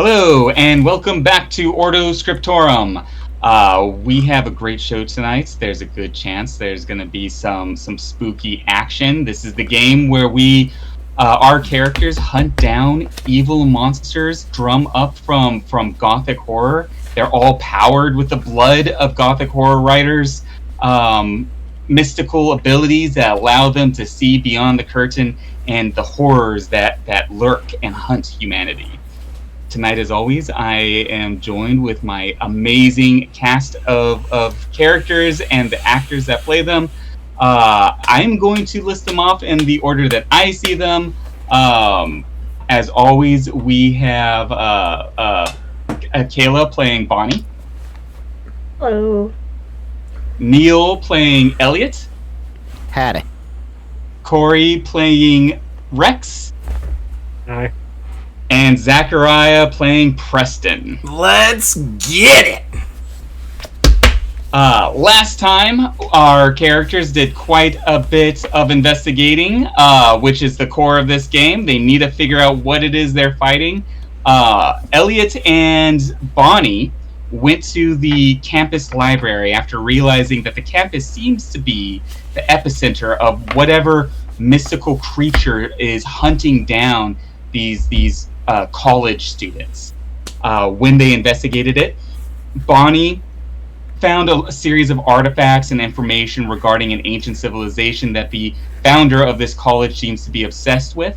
Hello, and welcome back to Ordo Scriptorium. We have a great show tonight. There's a good chance there's going to be some spooky action. This is the game where our characters hunt down evil monsters, drum up from gothic horror. They're all powered with the blood of gothic horror writers. Mystical abilities that allow them to see beyond the curtain and the horrors that lurk and hunt humanity. Tonight, as always, I am joined with my amazing cast of characters and the actors that play them. I'm going to list them off in the order that I see them. As always, we have Kayla playing Bonnie. Hello. Neil playing Elliot. Howdy. Corey playing Rex. Hi. And Zachariah playing Preston. Let's get it! Last time, our characters did quite a bit of investigating, which is the core of this game. They need to figure out what it is they're fighting. Elliot and Bonnie went to the campus library after realizing that the campus seems to be the epicenter of whatever mystical creature is hunting down these college students. When they investigated it, Bonnie found a series of artifacts and information regarding an ancient civilization that the founder of this college seems to be obsessed with.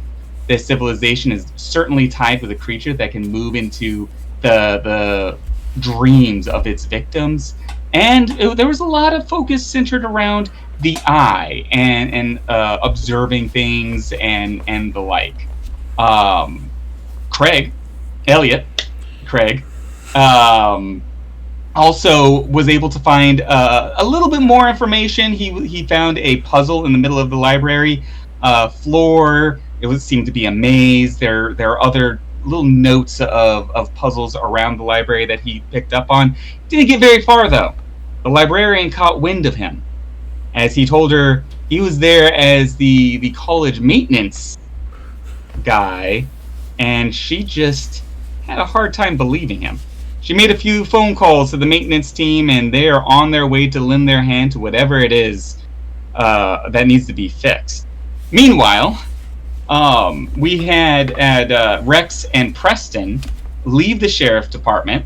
This civilization is certainly tied with a creature that can move into the dreams of its victims. And there was a lot of focus centered around the eye and observing things and the like. Craig, also was able to find a little bit more information. He found a puzzle in the middle of the library floor. Seemed to be a maze. There are other little notes of puzzles around the library that he picked up on. Didn't get very far, though. The librarian caught wind of him, as he told her he was there as the college maintenance guy, and she just had a hard time believing him. She made a few phone calls to the maintenance team, and they are on their way to lend their hand to whatever it is that needs to be fixed. Meanwhile, we had Rex and Preston leave the sheriff department.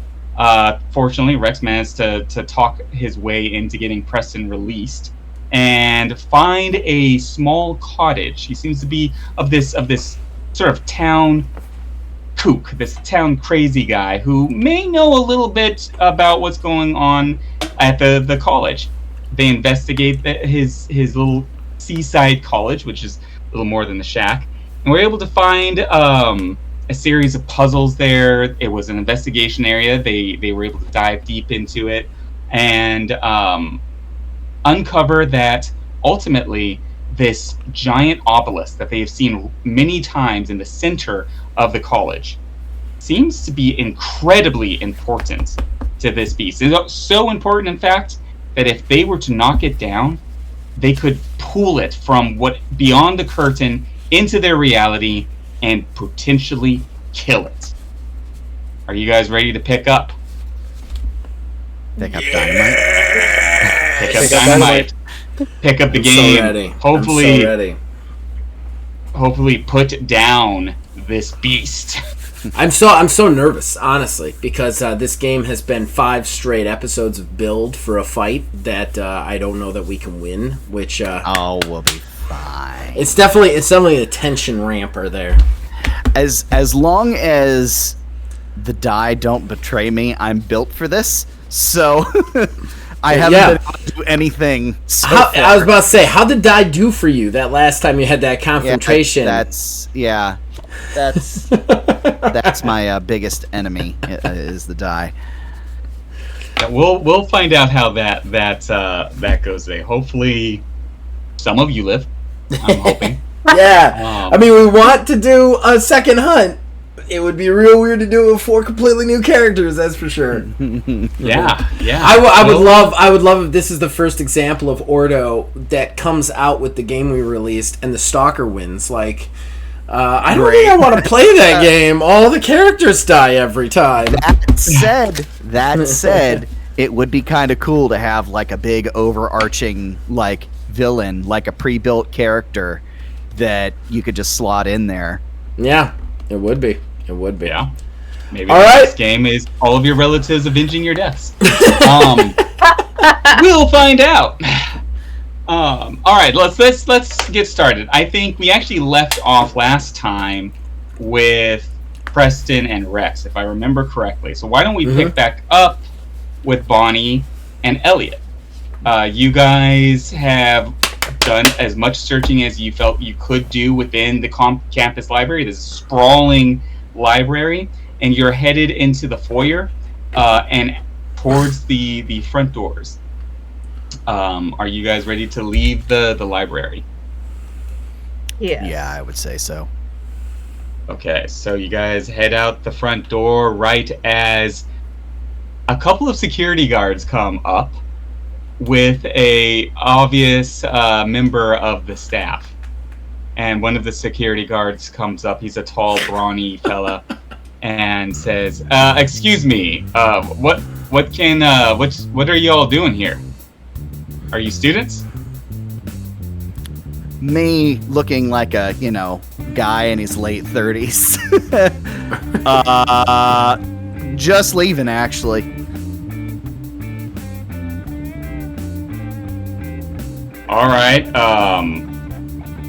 Fortunately, Rex managed to talk his way into getting Preston released and find a small cottage. He seems to be of this sort of town kook, this town crazy guy who may know a little bit about what's going on at the college. They investigate his little seaside college, which is a little more than the shack, and we're able to find a series of puzzles there. It was an investigation area. They were able to dive deep into it and uncover that ultimately this giant obelisk that they have seen many times in the center of the college seems to be incredibly important to this beast. It's so important, in fact, that if they were to knock it down, they could pull it from what beyond the curtain into their reality and potentially kill it. Are you guys ready to pick up? Pick up dynamite. Pick up dynamite. Pick up the game. So ready. Hopefully, I'm so ready. Hopefully, put down this beast. I'm so nervous, honestly, because this game has been 5 straight episodes of build for a fight that I don't know that we can win. Which We'll be fine. it's definitely a tension ramper there. As long as the die don't betray me, I'm built for this. So I haven't been able to do anything so far. I was about to say, how did die do for you that last time you had that confrontation? That's my biggest enemy is the die. We'll find out how that goes today. Hopefully, some of you live. I'm hoping. Yeah. I mean, we want to do a second hunt. It would be real weird to do it with 4 completely new characters, that's for sure. Yeah. I would love if this is the first example of Ordo that comes out with the game we released and the Stalker wins. Like, I don't think I want to play that game. All the characters die every time. That said, it would be kind of cool to have like a big overarching like villain, like a pre-built character that you could just slot in there. Yeah, it would be. It would be. Yeah. Maybe All the right. next game is all of your relatives avenging your deaths. We'll find out. All right, let's get started. I think we actually left off last time with Preston and Rex, if I remember correctly. So why don't we pick back up with Bonnie and Elliot? You guys have done as much searching as you felt you could do within the campus library. This sprawling library, and you're headed into the foyer and towards the front doors. Are you guys ready to leave the library? Yeah, I would say so. Okay, so you guys head out the front door right as a couple of security guards come up with a obvious member of the staff. And one of the security guards comes up. He's a tall, brawny fella, and says, "Excuse me. What are you all doing here? Are you students?" Me looking like a, guy in his late 30s. Just leaving, actually. All right.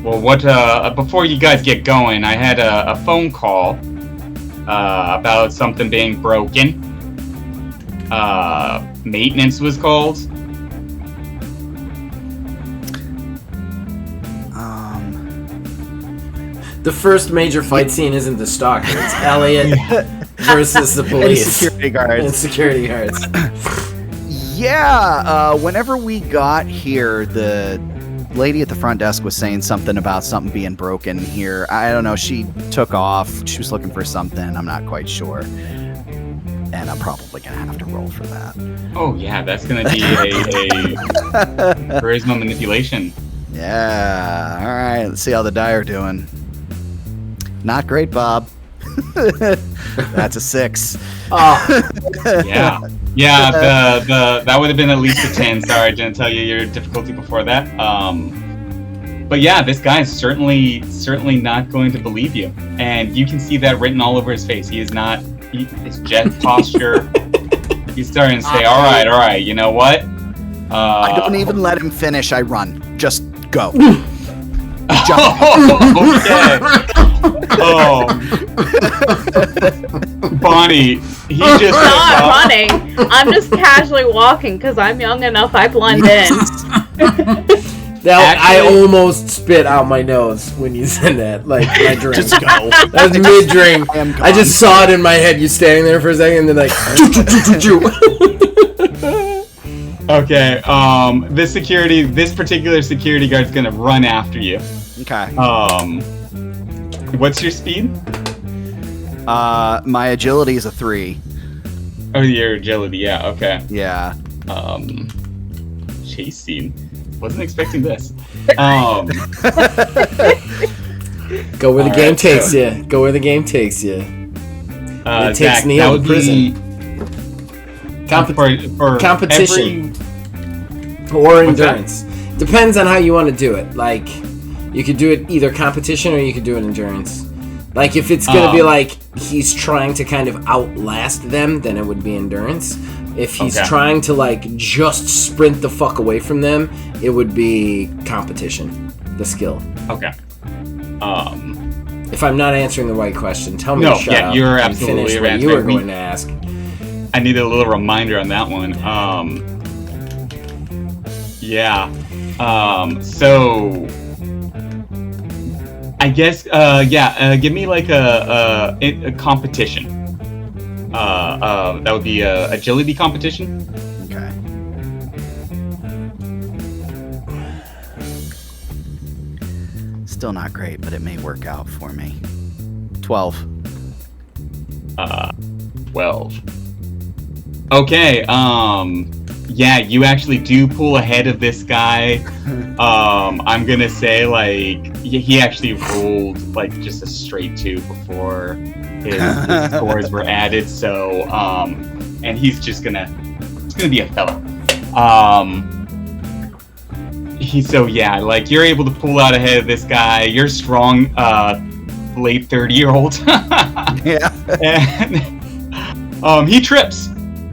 Well, before you guys get going, I had a phone call about something being broken. Maintenance was called. The first major fight scene isn't the stalker. It's Elliot versus the police. And security guards. And security guards. Yeah, whenever we got here, the lady at the front desk was saying something about something being broken here. I don't know, she took off. She was looking for something. I'm not quite sure. And I'm probably going to have to roll for that. Oh, yeah, that's going to be a charisma manipulation. Yeah, all right, let's see how the die are doing. Not great, Bob. That's a 6. Oh. Yeah. That would have been at least a 10. Sorry, I didn't tell you your difficulty before that. But yeah, this guy is certainly not going to believe you, and you can see that written all over his face. He is not. His jet posture. He's starting to say, "All right. You know what?" I don't even let him finish. I run. Just go. Okay. Oh, Bonnie, he just not running. I'm just casually walking because I'm young enough. I blend in. I almost spit out my nose when you said that. Like, my drink. Just go. That was mid-drink. I just saw it in my head. You standing there for a second, and then like, Okay. This particular security guard's gonna run after you. Okay. What's your speed? My agility is a 3. Oh, your agility. Yeah. Okay. Yeah. Chase scene. Wasn't expecting this. Go where the game takes you. Go where the game takes you. It takes Zach, Neil that to would prison. for Competition. Or endurance. Depends on how you want to do it. Like, you could do it either competition or you could do it endurance. Like, if it's going to be like he's trying to kind of outlast them, then it would be endurance. If he's trying to, like, just sprint the fuck away from them, it would be competition. The skill. Okay. If I'm not answering the right question, tell me to shut up you're and absolutely finish what you were going to ask. I need a little reminder on that one. Yeah. So I guess give me like a competition. That would be a agility competition. Okay. Still not great, but it may work out for me. 12. 12. Okay, yeah, you actually do pull ahead of this guy. I'm gonna say like he actually rolled like just a straight 2 before his scores were added. So and he's just gonna be a fellow. Like you're able to pull out ahead of this guy. You're strong, late 30-year-old. Yeah. And he trips.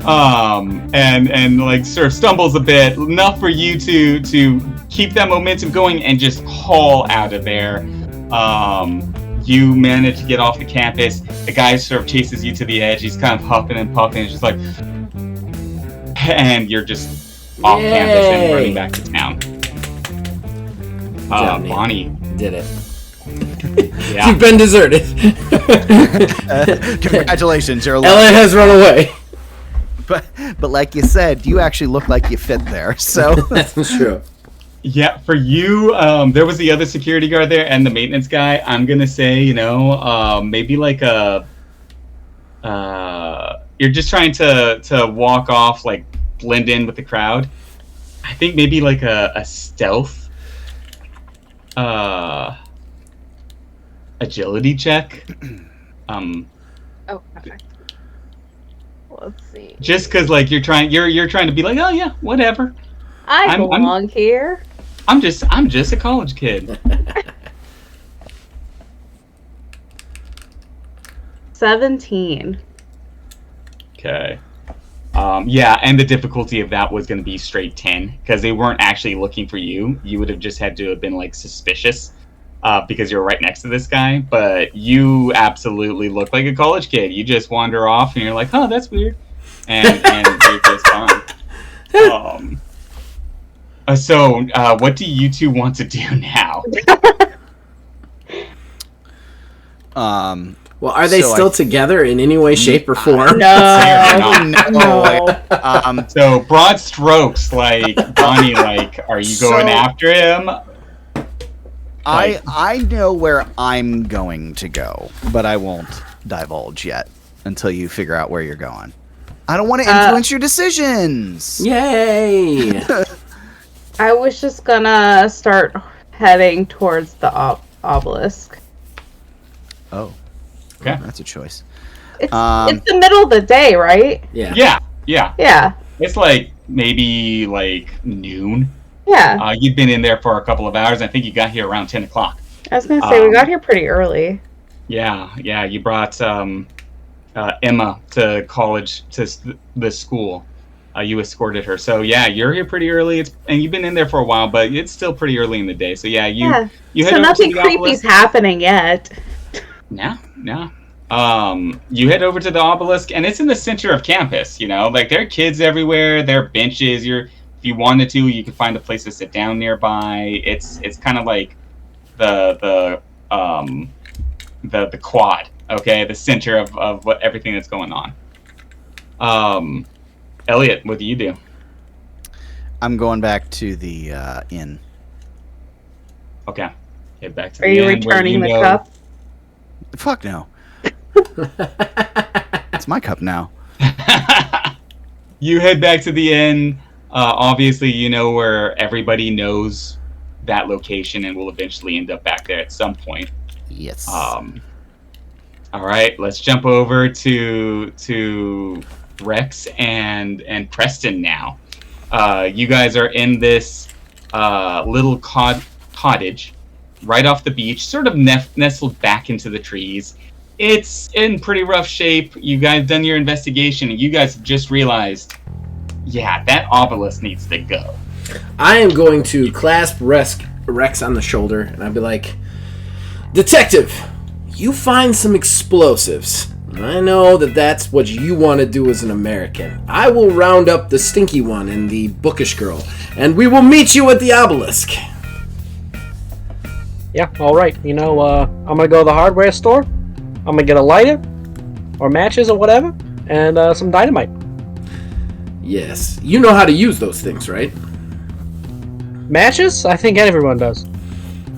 And like sort of stumbles a bit, enough for you to keep that momentum going and just haul out of there. You manage to get off the campus. The guy sort of chases you to the edge. He's kind of huffing and puffing. It's just like, and you're just off campus and running back to town. Bonnie did it. Yeah. You've been deserted. Congratulations, you're alive. Ellen has run away. But like you said, you actually look like you fit there. So That's true. Yeah, for you, there was the other security guard there and the maintenance guy. I'm gonna say, maybe like you're just trying to walk off, like blend in with the crowd. I think maybe like a stealth agility check. Oh, perfect. Let's see. Just because like you're trying to be like, oh yeah, whatever. I belong here. I'm just a college kid. 17. Okay. Yeah, and the difficulty of that was going to be straight 10 because they weren't actually looking for you. You would have just had to have been like suspicious because you're right next to this guy. But you absolutely look like a college kid. You just wander off and you're like, oh, that's weird, and you're just fine. So, what do you two want to do now? Well, are they still together in any way, shape, or form? No. So, broad strokes, like, Bonnie, like, are you going after him? I know where I'm going to go, but I won't divulge yet until you figure out where you're going. I don't want to influence your decisions. Yay! I was just gonna start heading towards the obelisk. Oh. Okay. That's a choice. It's the middle of the day, right? Yeah. Yeah. It's like maybe like noon. Yeah. You've been in there for a couple of hours. I think you got here around 10 o'clock. I was gonna say we got here pretty early. Yeah. You brought Emma to college, to the school. You escorted her. So yeah, you're here pretty early. And you've been in there for a while, but it's still pretty early in the day. So yeah, you head so over nothing to the creepy's happening yet. No. You head over to the obelisk, and it's in the center of campus. Like there are kids everywhere. There are benches. If you wanted to, you could find a place to sit down nearby. It's kind of like the quad. Okay, the center of what everything that's going on. Elliot, what do you do? I'm going back to the inn. Okay, head back to Are the you inn. returning the cup? Fuck no. It's my cup now. You head back to the inn. Obviously, you know where everybody knows that location and will eventually end up back there at some point. Yes. All right, let's jump over to Rex and Preston now. You guys are in this little cottage right off the beach, sort of nestled back into the trees. It's in pretty rough shape. You guys done your investigation, and you guys have just realized, yeah, that obelisk needs to go. I am going to clasp Rex on the shoulder, and I'd be like, Detective, you find some explosives. I know that's what you want to do as an American. I will round up the stinky one and the bookish girl, and we will meet you at the obelisk. Yeah, all right. I'm going to go to the hardware store. I'm going to get a lighter or matches or whatever and some dynamite. Yes. You know how to use those things, right? Matches? I think everyone does.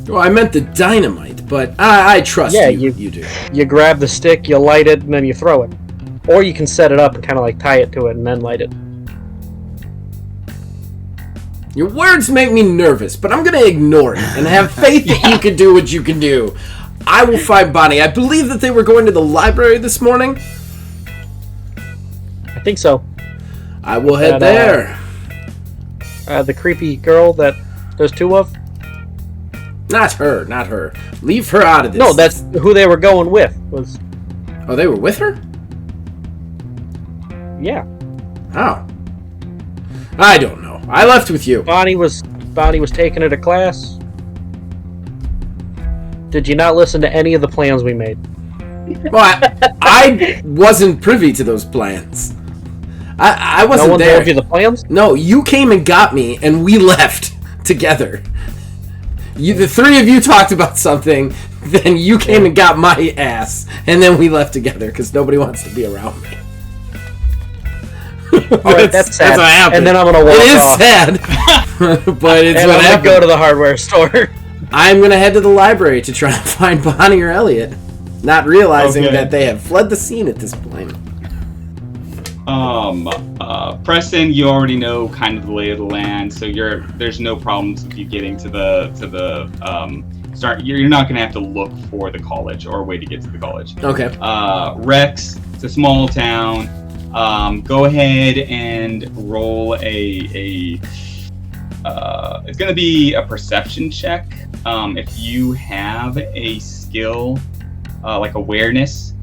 Well, I meant the dynamite, but I trust you. You do. You grab the stick, you light it, and then you throw it. Or you can set it up and kind of like tie it to it and then light it. Your words make me nervous, but I'm going to ignore it and have faith that you can do what you can do. I will find Bonnie. I believe that they were going to the library this morning. I think so. I will head there. The creepy girl that there's two of? Not her. Leave her out of this. No, that's who they were going with. Oh, they were with her? Yeah. Oh. I don't know. I left with you. Bonnie was taking her to class. Did you not listen to any of the plans we made? Well, I wasn't privy to those plans. I wasn't no one there. told you the plans? No, you came and got me, and we left together. The three of you talked about something, then you came and got my ass, and then we left together because nobody wants to be around me. Alright, that's sad. That's what happened. And then I'm gonna walk It is off. sad, but it's And what I'm happened. gonna go to the hardware store. I'm gonna head to the library to try and find Bonnie or Elliot, not realizing Okay. that they have fled the scene at this point. Preston, you already know kind of the lay of the land, so there's no problems with you getting to the start. You're not gonna have to look for the college or a way to get to the college. Okay. Rex, it's a small town. Go ahead and roll it's gonna be a perception check. If you have a skill, like awareness,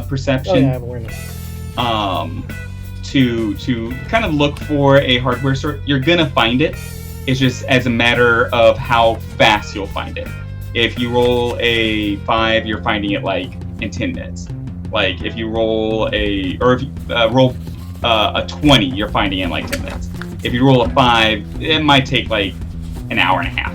perception. Oh yeah, I have awareness. To kind of look for a hardware store, you're gonna find it. It's just as a matter of how fast you'll find it. If you roll a 5, you're finding it like in 10 minutes. Like if you roll a 20, you're finding it in like 10 minutes. If you roll a 5, it might take like an hour and a half.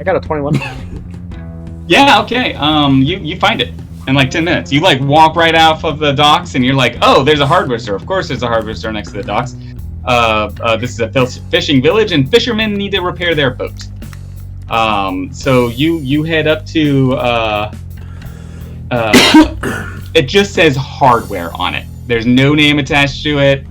I got a 21. Yeah, okay. You find it in like 10 minutes. You like walk right off of the docks and you're like, oh, there's a hardware store. Of course there's a hardware store next to the docks. This is a fishing village and fishermen need to repair their boat. So you head up to, it just says hardware on it. There's no name attached to it.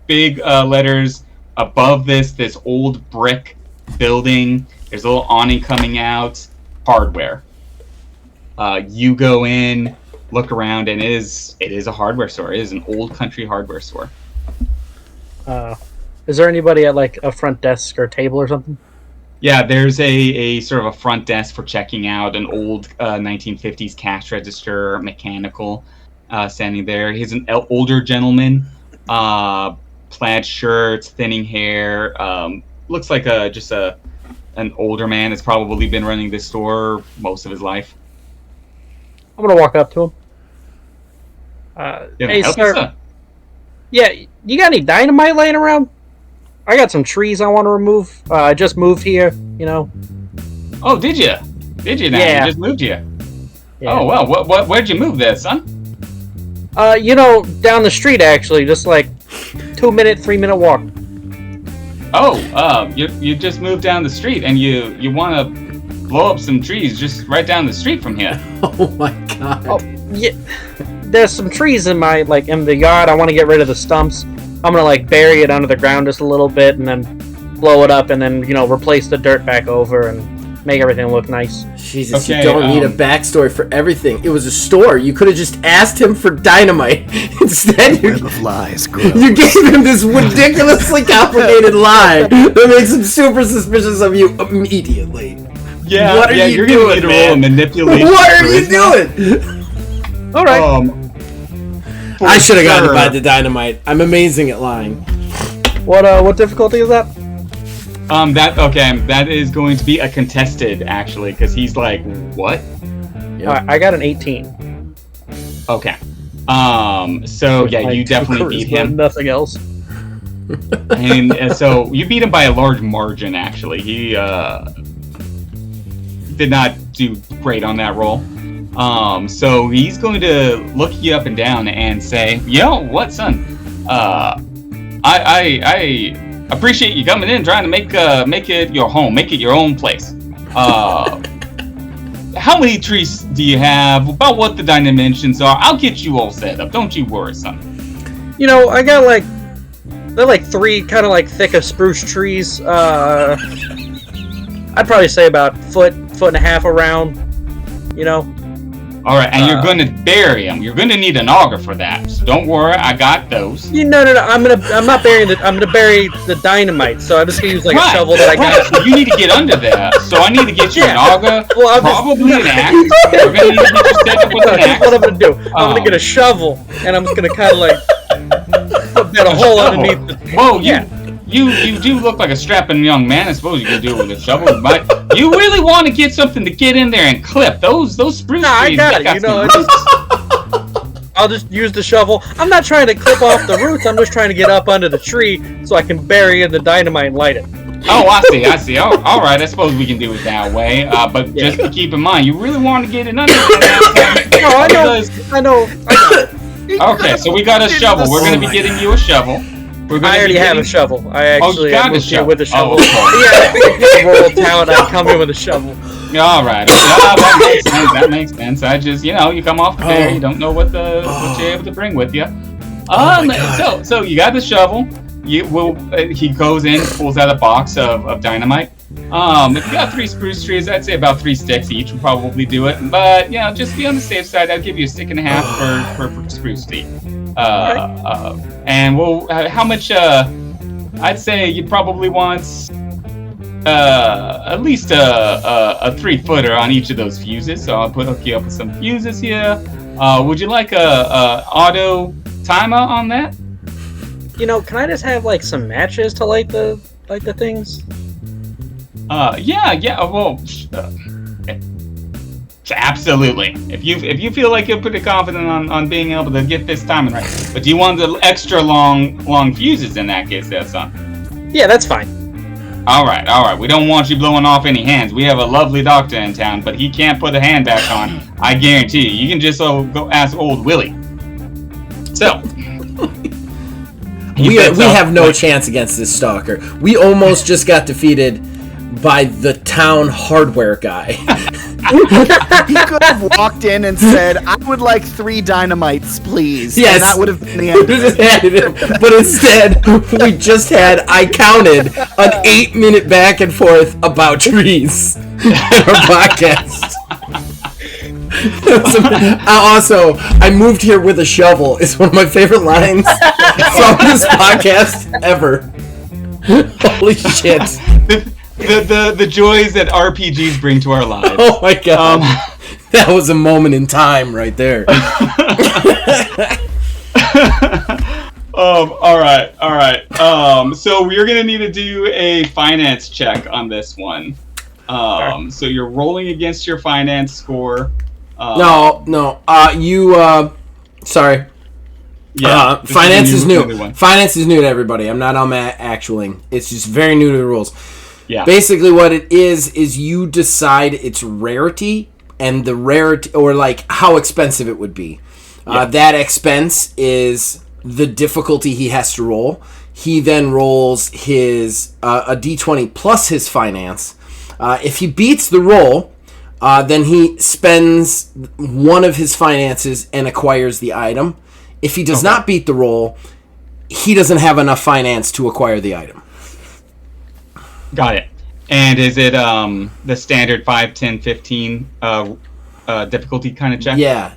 Big letters above this old brick building. There's a little awning coming out. Hardware. You go in, look around, and it is a hardware store. It is an old country hardware store. Is there anybody at like a front desk or table or something? Yeah, there's a sort of a front desk for checking out an old 1950s cash register mechanical standing there. He's an older gentleman, plaid shirts, thinning hair. Looks like an older man that's probably been running this store most of his life. I'm gonna walk up to him. Gonna Hey, help sir. you, son? Yeah, you got any dynamite laying around? I got some trees I want to remove. I just moved here, you know. Oh, did you? Did you now? Yeah. You just moved here. Yeah. Oh, well, where'd you move there, son? You know, down the street actually, just like 2-minute, 3-minute walk. Oh, you just moved down the street and you want to blow up some trees just right down the street from here. Oh my god. Oh, yeah. There's some trees in the yard. I want to get rid of the stumps. I'm gonna like bury it under the ground just a little bit and then blow it up and then, you know, replace the dirt back over and make everything look nice. Jesus, Okay, you don't need a backstory for everything. It was a store. You could have just asked him for dynamite. Instead, Web of lies, you gave him this ridiculously complicated lie that makes him super suspicious of you immediately. Yeah, What are you you're doing, gonna need to roll a man? manipulation. What are you charisma. doing? All right. I should have gotten to sure. buy the dynamite. I'm amazing at lying. What difficulty is that? That is going to be a contested actually, because he's like, what? All right, I got an 18. Okay. So yeah, Like, you definitely beat charisma, him, Nothing else. and so you beat him by a large margin. Actually, he did not do great on that roll. So he's going to look you up and down and say, "Yo, what, son? I appreciate you coming in, trying to make it your home, make it your own place. How many trees do you have? About what the dimensions are? I'll get you all set up. Don't you worry, son." You know, I got like they're like 3 kind of like thick of spruce trees. I'd probably say about foot and a half around. You know. All right, and you're going to bury them. You're going to need an auger for that. So don't worry, I got those. No. I'm not burying I'm gonna bury the dynamite. So I'm just gonna use like a shovel that I got. So you need to get under that. So I need to get you an auger, Well, probably an axe. We're going to need to get you set up with an axe. What I'm gonna do? I'm gonna get a shovel, and I'm just gonna kind of like put a hole underneath. Whoa, you do look like a strapping young man. I suppose you can do it with a shovel, but you really want to get something to get in there and clip those spruce trees. I got it. I'll just use the shovel. I'm not trying to clip off the roots. I'm just trying to get up under the tree so I can bury in the dynamite and light it. Oh, I see. Oh, all right, I suppose we can do it that way. But just to keep in mind, you really want to get it under there. I know. Okay, so we got a shovel. We're going to be getting you a shovel. I already have a shovel. I actually moved here with a shovel. Oh, yeah, in rural town, I come here with a shovel. All right. That makes sense. I just, you come off the ferry, you don't know what you're able to bring with you. So you got the shovel. He goes in, pulls out a box of dynamite. If you got 3 spruce trees, I'd say about 3 sticks each would probably do it. But just be on the safe side. I'd give you a stick and a half for spruce tree. And how much? I'd say you probably want at least a 3-footer on each of those fuses. So I'll hook you up with some fuses here. Would you like a auto timer on that? Can I just have like some matches to light the things? Yeah. Well, absolutely. If you feel like you're pretty confident on being able to get this timing right, but do you want the extra long fuses in that case, there, son? Yeah, that's fine. All right. We don't want you blowing off any hands. We have a lovely doctor in town, but he can't put a hand back on. I guarantee you. You can just go ask old Willie. So. We have no chance against this stalker. We almost just got defeated by the town hardware guy. He could have walked in and said, "I would like 3 dynamites, please." Yes. And that would have been the end of it. But instead, I counted an 8-minute back and forth about trees in our podcast. I moved here with a shovel. It's one of my favorite lines from this podcast ever. Holy shit. The joys that RPGs bring to our lives. Oh my god. That was a moment in time right there. All right. So we're gonna need to do a finance check on this one. So you're rolling against your finance score. Sorry. Yeah. Finance is new. Finance is new to everybody. I'm not on that actualing. It's just very new to the rules. Yeah. Basically, what it is you decide its rarity and the rarity, or like how expensive it would be. Yeah. That expense is the difficulty he has to roll. He then rolls his a d20 plus his finance. If he beats the roll, then he spends one of his finances and acquires the item. If he does not beat the roll, he doesn't have enough finance to acquire the item. Got it. And is it the standard 5, 10, 15 difficulty kind of check? Yeah.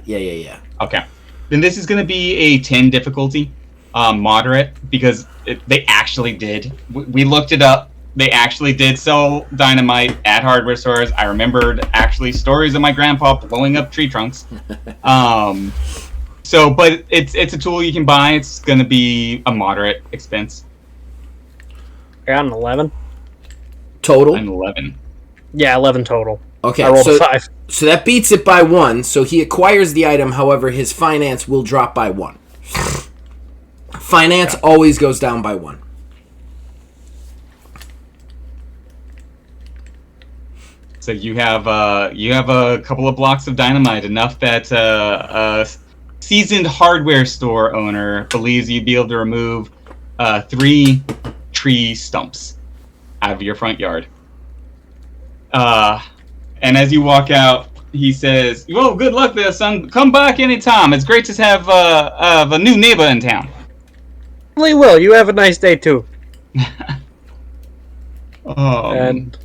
Okay. Then this is going to be a 10 difficulty, moderate, because they actually did. We looked it up. They actually did sell dynamite at hardware stores. I remembered actually stories of my grandpa blowing up tree trunks. But it's a tool you can buy. It's going to be a moderate expense. I got an 11. Total? An 11. Yeah, 11 total. Okay, I rolled a 5. So that beats it by 1. So he acquires the item. However, his finance will drop by 1. Finance always goes down by 1. So you have a couple of blocks of dynamite, enough that a seasoned hardware store owner believes you'd be able to remove 3 tree stumps out of your front yard. And as you walk out, he says, "Well, good luck there, son. Come back anytime. It's great to have a new neighbor in town." certainly will. You have a nice day too. And And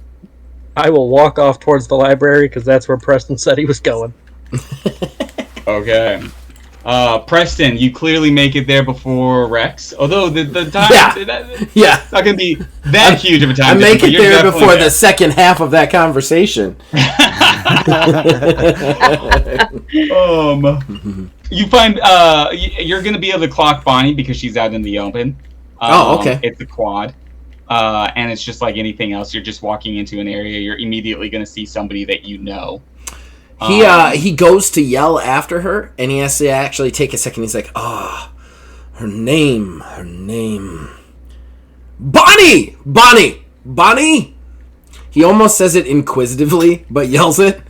I will walk off towards the library because that's where Preston said he was going. okay. Preston, you clearly make it there before Rex. Although the time Yeah. not gonna be that huge of a time. I make difference, it but you're there definitely before there. the second half of that conversation. You find you're gonna be able to clock Bonnie because she's out in the open. Okay. It's a quad. And it's just like anything else. You're just walking into an area. You're immediately going to see somebody that you know. He goes to yell after her, and he has to actually take a second. He's like, her name. Bonnie! He almost says it inquisitively, but yells it.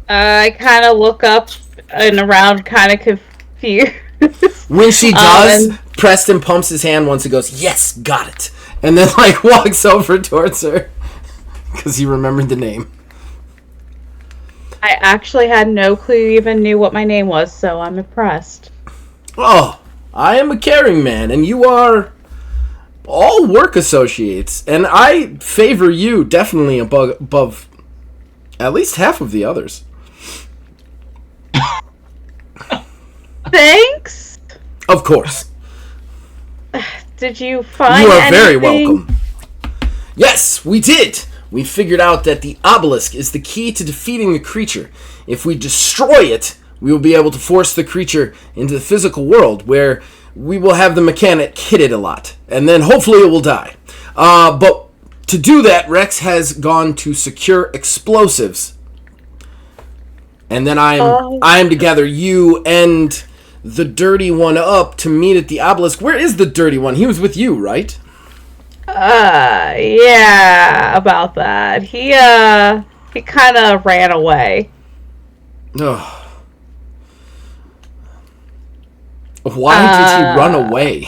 I kind of look up and around, kind of confused. When she does, Preston pumps his hand once and goes, yes, got it. And then, like, walks over towards her. Because he remembered the name. I actually had no clue you even knew what my name was, so I'm impressed. Oh, I am a caring man, and you are all work associates. And I favor you definitely above at least half of the others. Thanks? Of course. Did you find You are anything? very welcome. Yes, we did. We figured out that the obelisk is the key to defeating the creature. If we destroy it, we will be able to force the creature into the physical world, where we will have the mechanic hit it a lot, and then hopefully it will die. But to do that, Rex has gone to secure explosives, and then I am to gather you and the dirty one up to meet at the obelisk. Where is the dirty one? He was with you, right? Yeah, about that. He kind of ran away. Ugh. Why did he run away?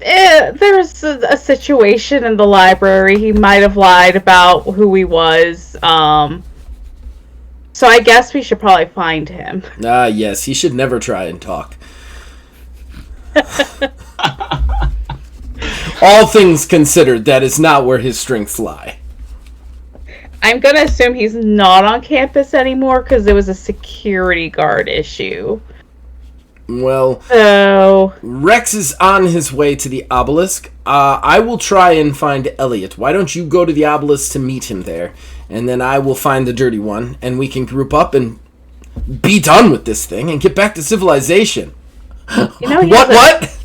There's a situation in the library. He might have lied about who he was. So I guess we should probably find him. Yes, he should never try and talk. All things considered, that is not where his strengths lie. I'm gonna assume he's not on campus anymore because there was a security guard issue. Well, So Rex is on his way to the obelisk. I will try and find Elliot. Why don't you go to the obelisk to meet him there? And then I will find the dirty one, and we can group up and be done with this thing and get back to civilization. you know What?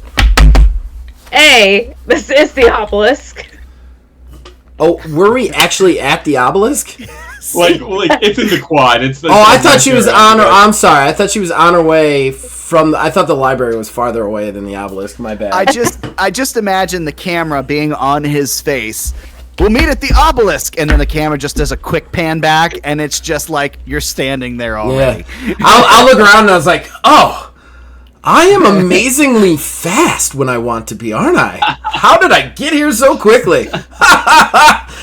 Hey, this is the obelisk. Oh, were we actually at the obelisk? like it's in the quad. It's the. I thought she was on her. I'm sorry. I thought she was on her way from. I thought the library was farther away than the obelisk. My bad. I just imagine the camera being on his face. We'll meet at the obelisk, and then the camera just does a quick pan back, and it's just like you're standing there already. Yeah. I'll look around and I was like, oh, I am amazingly fast when I want to be, aren't I? How did I get here so quickly?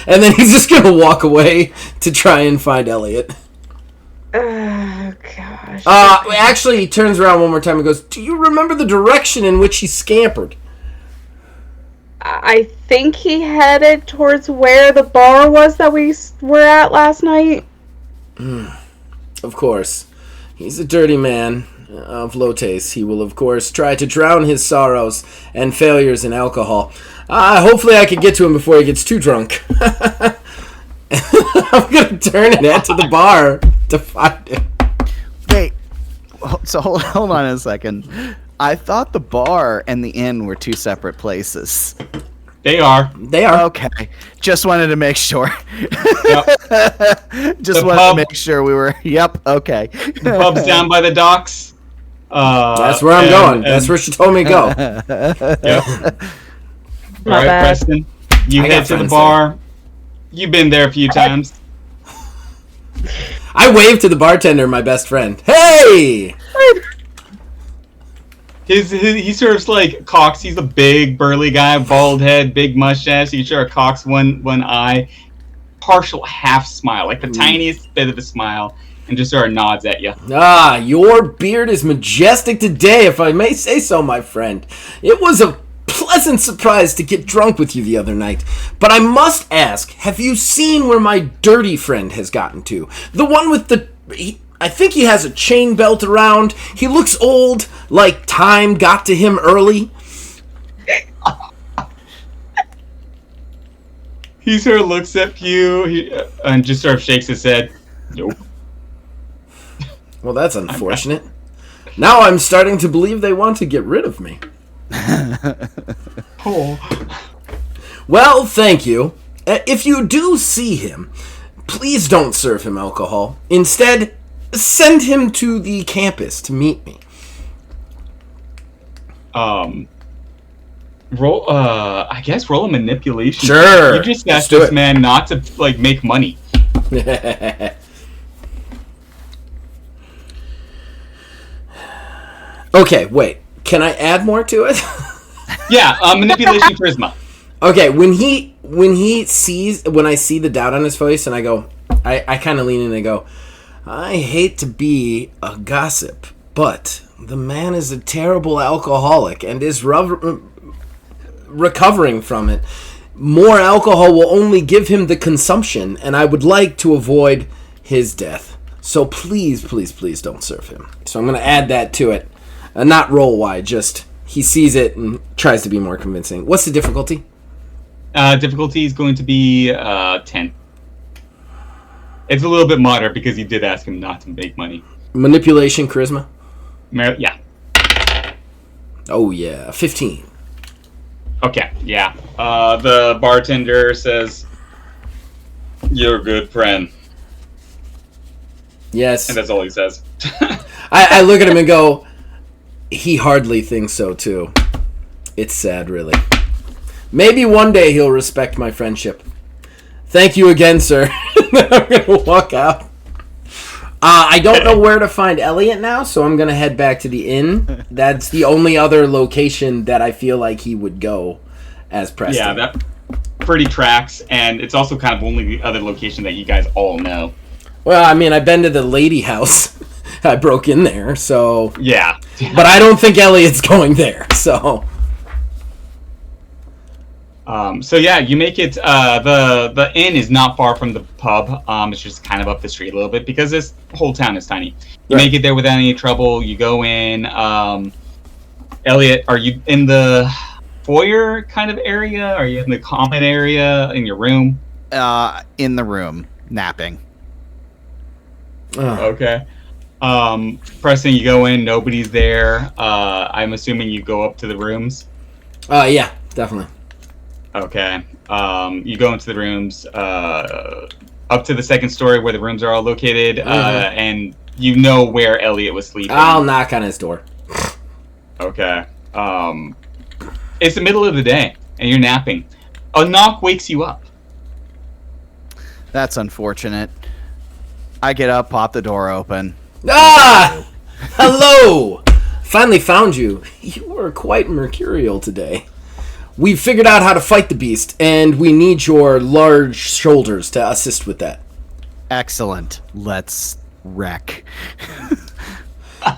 And then he's just gonna walk away to try and find Elliot. Oh gosh. Actually, he turns around one more time and goes, do you remember the direction in which he scampered? I think he headed towards where the bar was that we were at last night. Of course. He's a dirty man of low taste. He will, of course, try to drown his sorrows and failures in alcohol. Hopefully I can get to him before he gets too drunk. I'm going to turn and head to the bar to find him. Wait, so hold on a second. I thought the bar and the inn were two separate places. They are. They are. Okay, just wanted to make sure. Yep. Just The wanted pub- to make sure we were. Yep. Okay. The pub's down by the docks. That's where I'm going. That's where she told me to go. Yep. All My right, bad. Preston. You I head got to the friends bar. You've been there a few times. I waved to the bartender, my best friend. Hey! He sort of like cocks. He's a big, burly guy, bald head, big mustache. He sort of cocks one eye, partial half smile, like the tiniest bit of a smile, and just sort of nods at you. Ah, your beard is majestic today, if I may say so, my friend. It was a pleasant surprise to get drunk with you the other night. But I must ask, have you seen where my dirty friend has gotten to? The one with the... I think he has a chain belt around. He looks old, like time got to him early. He sort of looks at you and just sort of shakes his head. Nope. Well, that's unfortunate. Now I'm starting to believe they want to get rid of me. Oh. Well, thank you. If you do see him, please don't serve him alcohol. Instead, send him to the campus to meet me. Roll a manipulation. Sure. You just Let's asked do this it. man not to make money. Okay, wait. Can I add more to it? Yeah, manipulation charisma. Okay, when I see the doubt on his face, and I go, I kind of lean in and go, I hate to be a gossip, but the man is a terrible alcoholic and is recovering from it. More alcohol will only give him the consumption, and I would like to avoid his death. So please, please, please don't serve him. So I'm going to add that to it. Not roll-wide, just he sees it and tries to be more convincing. What's the difficulty? Difficulty is going to be 10. It's a little bit moderate because you did ask him not to make money. Manipulation, charisma? Yeah. Oh, yeah. 15. Okay, yeah. The bartender says, "You're a good friend." Yes. And that's all he says. I look at him and go, he hardly thinks so, too. It's sad, really. Maybe one day he'll respect my friendship. Thank you again, sir. I'm going to walk out. I don't know where to find Elliot now, so I'm going to head back to the inn. That's the only other location that I feel like he would go as Preston. Yeah, that pretty tracks, and it's also kind of only the other location that you guys all know. Well, I mean, I've been to the lady house. I broke in there, so... Yeah. But I don't think Elliot's going there, so... So yeah, you make it. The inn is not far from the pub. It's just kind of up the street a little bit because this whole town is tiny. You make it there without any trouble. You go in. Elliot, are you in the foyer kind of area? Are you in the common area in your room? In the room, napping. Okay. Preston, you go in. Nobody's there. I'm assuming you go up to the rooms. Yeah, definitely. Okay. You go into the rooms, up to the second story where the rooms are all located, and you know where Elliot was sleeping. I'll knock on his door. Okay. It's the middle of the day, and you're napping. A knock wakes you up. That's unfortunate. I get up, pop the door open. Ah! Hello! Finally found you. You are quite mercurial today. We've figured out how to fight the beast, and we need your large shoulders to assist with that. Excellent. Let's wreck.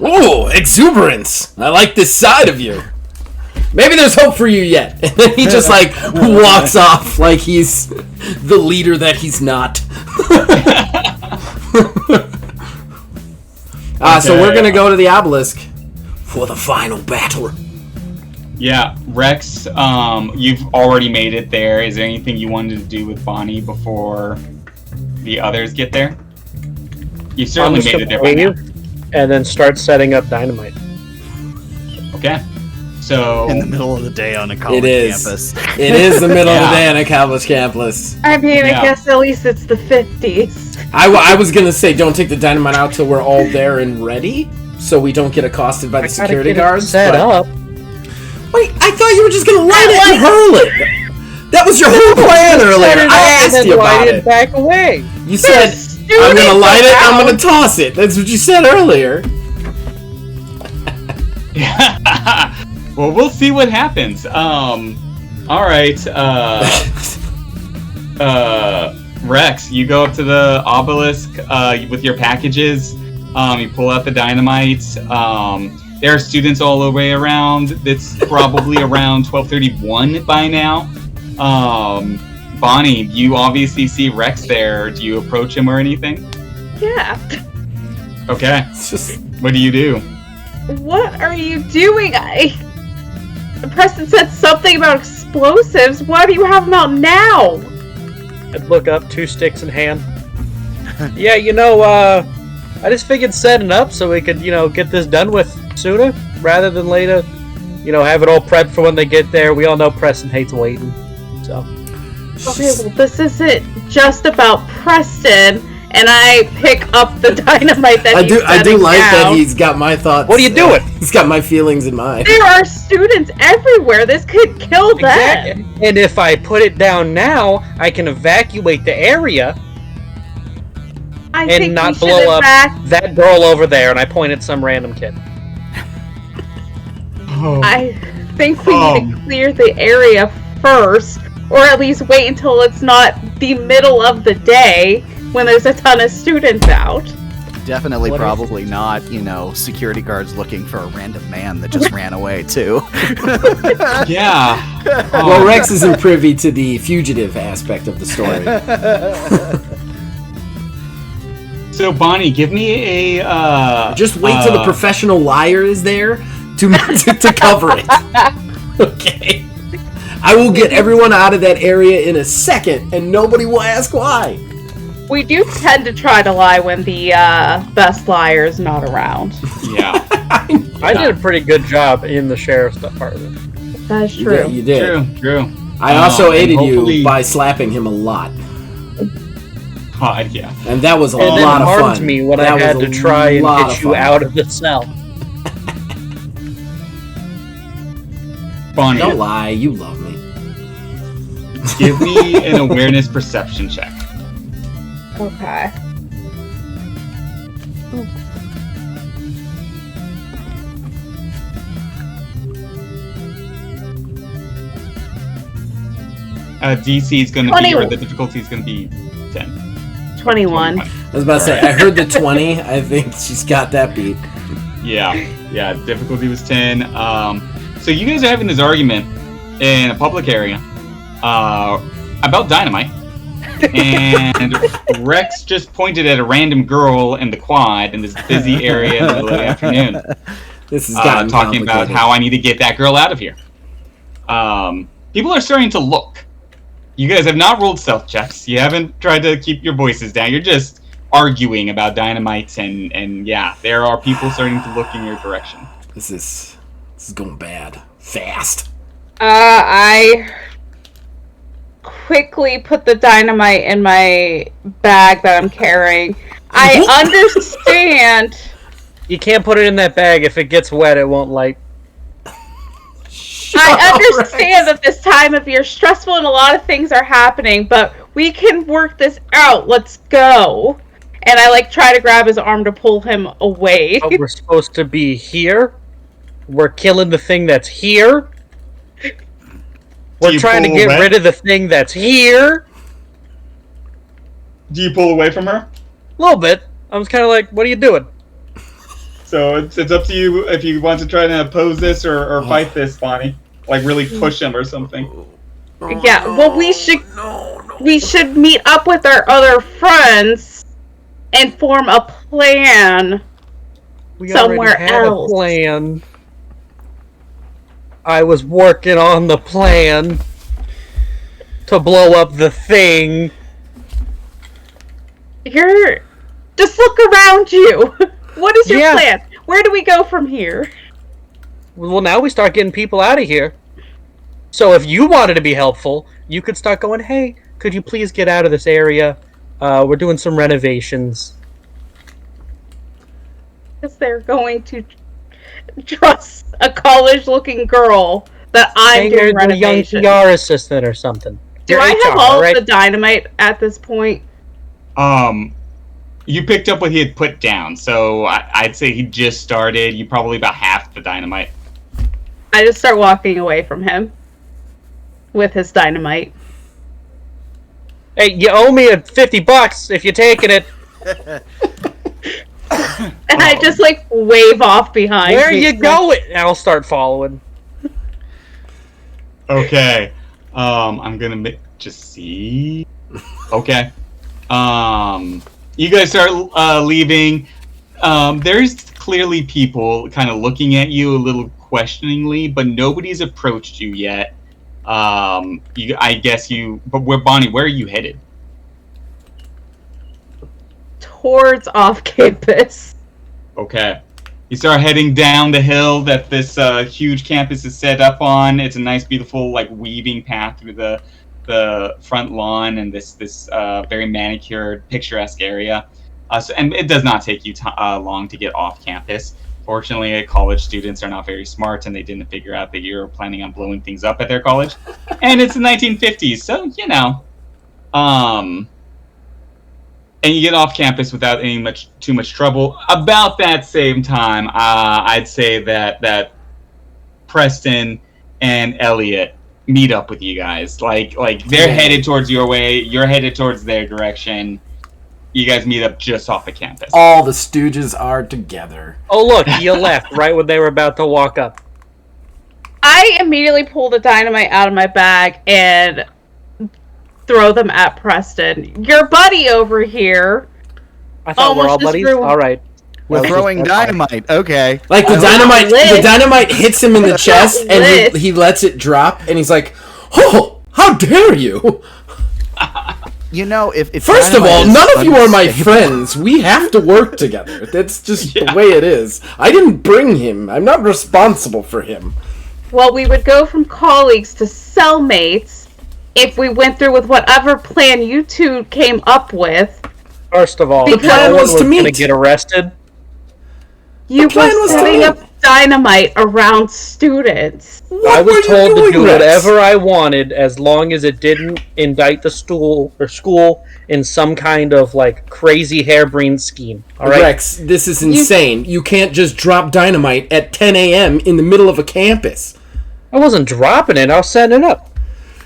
Ooh, exuberance! I like this side of you. Maybe there's hope for you yet. And then he just, walks off like he's the leader that he's not. So we're gonna go to the obelisk for the final battle. Yeah, Rex, you've already made it there. Is there anything you wanted to do with Bonnie before the others get there? You certainly made it there by now. And then start setting up dynamite. Okay. So In the middle of the day on a college campus. It is the middle of the day on a college campus. I mean, I guess at least it's the 50s. I was gonna say, don't take the dynamite out till we're all there and ready, so we don't get accosted by the security guards. Set up. Wait, I thought you were just gonna light it and hurl it. That was your whole plan earlier. I asked you about it. Back away. You said, I'm gonna light it, I'm gonna toss it. That's what you said earlier. well, we'll see what happens. All right. Rex, you go up to the obelisk with your packages. You pull out the dynamite. There are students all the way around. It's probably around 12:31 by now. Bonnie, you obviously see Rex there. Do you approach him or anything? Yeah. Okay. What do you do? What are you doing? Preston said something about explosives. Why do you have them out now? I'd look up, 2 sticks in hand. Yeah, I just figured setting up so we could, get this done with sooner rather than later. Have it all prepped for when they get there. We all know Preston hates waiting. So. Okay, well, this isn't just about Preston, and I pick up the dynamite that I do like that he's got my thoughts. What are you doing? He's got my feelings in mind. There are students everywhere. This could kill them. Exactly. And if I put it down now, I can evacuate the area and not blow up that girl over there. And I point at some random kid. I think we need to clear the area first, or at least wait until it's not the middle of the day when there's a ton of students out. Definitely, probably not, security guards looking for a random man that just ran away, too. Yeah. Well, Rex isn't privy to the fugitive aspect of the story. So, Bonnie, give me a... Just wait till the professional liar is there to cover it. Okay. I will get everyone out of that area in a second, and nobody will ask why. We do tend to try to lie when the best liar is not around. Yeah. I did a pretty good job in the sheriff's department. That's true. You did. True. I also aided you by slapping him a lot. Yeah. And that was a lot of fun. It harmed me when I had to try and get you out of the cell. Bonnie. Don't lie, you love me. Give me an awareness perception check. Okay. DC is going to be, or the difficulty is going to be 10. 21. I was about to say, I heard the 20. I think she's got that beat. Yeah. Difficulty was 10. So you guys are having this argument in a public area about dynamite. And Rex just pointed at a random girl in the quad in this busy area in the middle of the afternoon. This is talking about how I need to get that girl out of here. People are starting to look. You guys have not rolled stealth checks. You haven't tried to keep your voices down. You're just arguing about dynamite, and yeah, there are people starting to look in your direction. This is going bad. Fast. I quickly put the dynamite in my bag that I'm carrying. I understand. You can't put it in that bag. If it gets wet, it won't light. I understand that this time of year is stressful and a lot of things are happening, but we can work this out. Let's go. And I try to grab his arm to pull him away. Oh, we're supposed to be here. We're killing the thing that's here. We're trying to get rid of the thing that's here. Do you pull away from her? A little bit. I was kind of like, what are you doing? So it's up to you if you want to try to oppose this or fight this, Bonnie. Really push him or something. Yeah, well, we should meet up with our other friends and form a plan somewhere else. A plan. I was working on the plan to blow up the thing. Just look around you. What is your plan? Where do we go from here? Well, now we start getting people out of here. So if you wanted to be helpful, you could start going, hey, could you please get out of this area? We're doing some renovations. Because they're going to trust a college-looking girl that I'm doing renovations. A young PR assistant or something. Do I have all of the dynamite at this point? You picked up what he had put down, so I'd say he just started. You probably about half the dynamite. I just start walking away from him with his dynamite. Hey, you owe me $50 if you're taking it. And I just like wave off behind. Where are you going? And I'll start following. Okay. I'm gonna just see. Okay. You guys start leaving. There's clearly people kind of looking at you a little questioningly, but nobody's approached you yet. I guess you. But Bonnie? Where are you headed? Towards off campus. Okay. You start heading down the hill that this huge campus is set up on. It's a nice, beautiful, like weaving path through the front lawn and this very manicured, picturesque area. And it does not take you long to get off campus. Fortunately, college students are not very smart, and they didn't figure out that you're planning on blowing things up at their college. And it's the 1950s, so you know. And you get off campus without too much trouble. About that same time, I'd say that Preston and Elliot meet up with you guys. Like they're headed towards your way. You're headed towards their direction. You guys meet up just off the campus. All the Stooges are together. Oh, look, you left right when they were about to walk up. I immediately pull the dynamite out of my bag and throw them at Preston. Your buddy over here. I thought we're all buddies. All right. We're throwing dynamite. Okay. Like the dynamite hits him in the chest, and he lets it drop, and he's like, "Oh, how dare you!" You know, if first of all, none of you are my friends. We have to work together. That's just the way it is. I didn't bring him. I'm not responsible for him. Well, we would go from colleagues to cellmates if we went through with whatever plan you two came up with. First of all, the plan was to going to get arrested. You were setting up dynamite around students. I was told to do whatever I wanted as long as it didn't indict the school in some kind of like crazy harebrained scheme. All right, Rex, this is insane. You can't just drop dynamite at 10 a.m. in the middle of a campus. I wasn't dropping it. I was setting it up.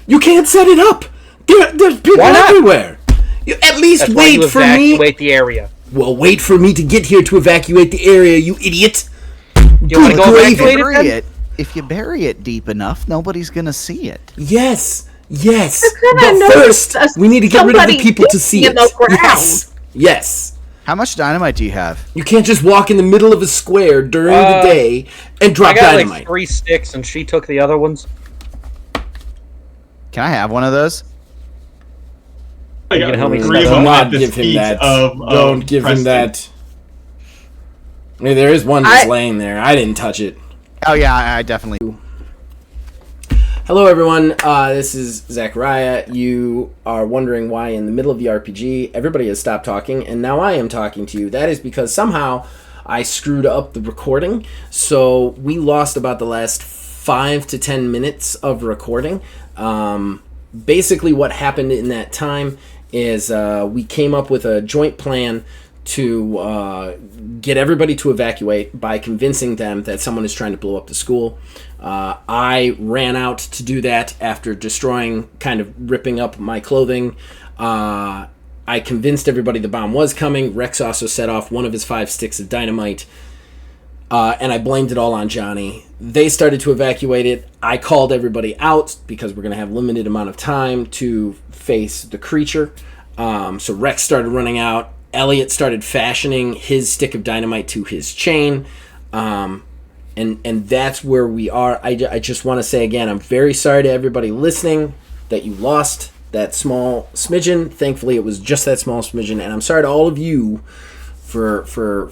You can't set it up. There's people everywhere. You at least wait for me. Evacuate the area. Well, wait for me to get here to evacuate the area, you idiot. You want to go evacuate it? If you bury it deep enough, nobody's gonna see it. Yes. But first, we need to get rid of the people to see it. Yes. How much dynamite do you have? You can't just walk in the middle of a square during the day and drop dynamite. I got like 3 sticks, and she took the other ones. Can I have one of those? You can help me. Do not give him that. Don't give him that. I mean, there is one just laying there. I didn't touch it. Oh yeah, I definitely. Hello everyone, this is Zachariah. You are wondering why in the middle of the RPG everybody has stopped talking and now I am talking to you. That is because somehow I screwed up the recording, so we lost about the last 5 to 10 minutes of recording. Basically what happened in that time is we came up with a joint plan to get everybody to evacuate by convincing them that someone is trying to blow up the school. I ran out to do that after destroying, kind of ripping up my clothing. I convinced everybody the bomb was coming. Rex also set off one of his 5 sticks of dynamite. And I blamed it all on Johnny. They started to evacuate it. I called everybody out because we're going to have limited amount of time to face the creature. So Rex started running out. Elliot started fashioning his stick of dynamite to his chain. And that's where we are. I just want to say again, I'm very sorry to everybody listening that you lost that small smidgen. Thankfully, it was just that small smidgen. And I'm sorry to all of you for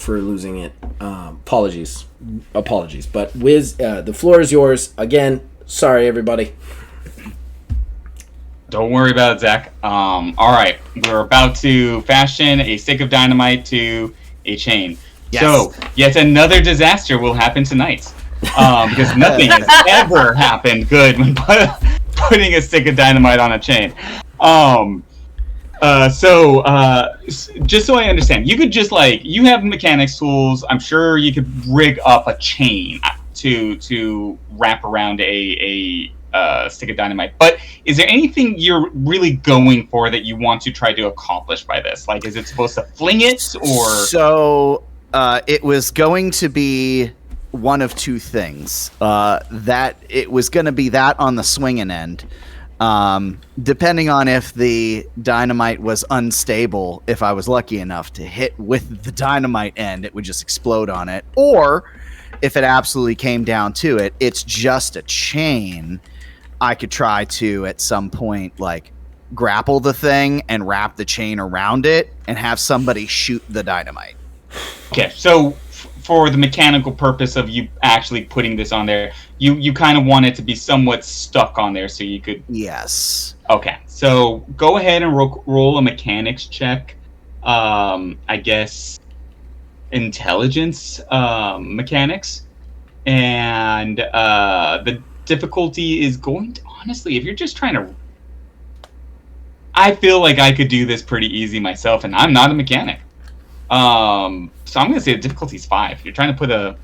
losing it. Apologies. But Wiz, the floor is yours. Again, sorry, everybody. Don't worry about it, Zach. All right, we're about to fashion a stick of dynamite to a chain. Yes. So, yet another disaster will happen tonight. Because nothing has ever happened good when putting a stick of dynamite on a chain. Just so I understand, you could just you have mechanics tools. I'm sure you could rig up a chain to wrap around a stick of dynamite. But is there anything you're really going for that you want to try to accomplish by this? Like, is it supposed to fling it, or So it was going to be one of two things. That it was going to be that on the swinging end. Depending on if the dynamite was unstable, if I was lucky enough to hit with the dynamite end, it would just explode on it. Or if it absolutely came down to it, it's just a chain. I could try to, at some point, like, grapple the thing and wrap the chain around it and have somebody shoot the dynamite. okay? So for the mechanical purpose of you actually putting this on there, you kind of want it to be somewhat stuck on there, so you could. Yes. Okay, so go ahead and roll a mechanics check. I guess intelligence mechanics, and the difficulty is going to, honestly, if you're just trying to. I feel like I could do this pretty easy myself, and I'm not a mechanic. So I'm going to say the difficulty is 5. You're trying to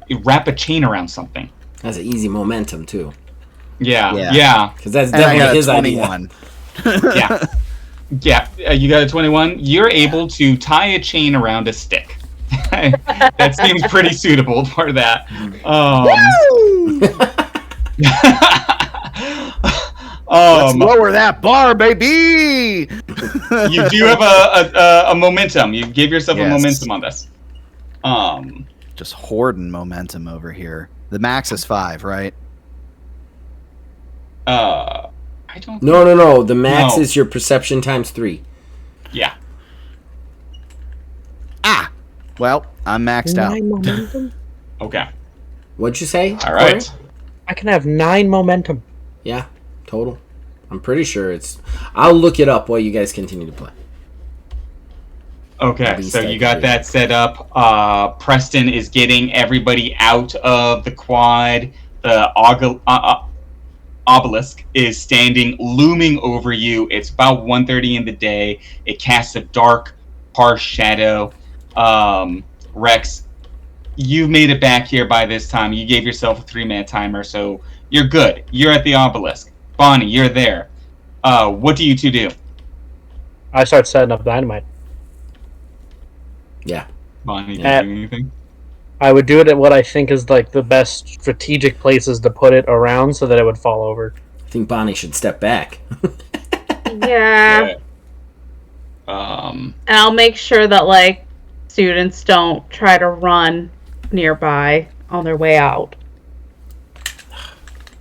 you wrap a chain around something. That's an easy momentum too. Yeah. Because that's And I got definitely a his 21. Yeah. Yeah, you got a 21. You're able to tie a chain around a stick. That seems pretty suitable for that. Let's lower that bar, baby! You do have a momentum. You gave yourself a Yes. momentum on this. Just hoarding momentum over here. The max is 5, right? I don't. No. The max No. is your perception times 3. Yeah. Ah! Well, I'm maxed out. 9 momentum? Okay. What'd you say? All right. Corey? I can have 9 momentum. Yeah, total. I'm pretty sure it's. I'll look it up while you guys continue to play. Okay, At least so I you can got do that set up. Preston is getting everybody out of the quad. The obelisk is standing, looming over you. It's about 1:30 in the day. It casts a dark, harsh shadow. Rex, you've made it back here by this time. You gave yourself a 3-minute timer, so you're good. You're at the obelisk. Bonnie, you're there. What do you two do? I start setting up dynamite. Yeah. Bonnie, do you Yeah. do anything? I would do it at what I think is like the best strategic places to put it around so that it would fall over. I think Bonnie should step back. Yeah. And I'll make sure that, like, students don't try to run nearby on their way out.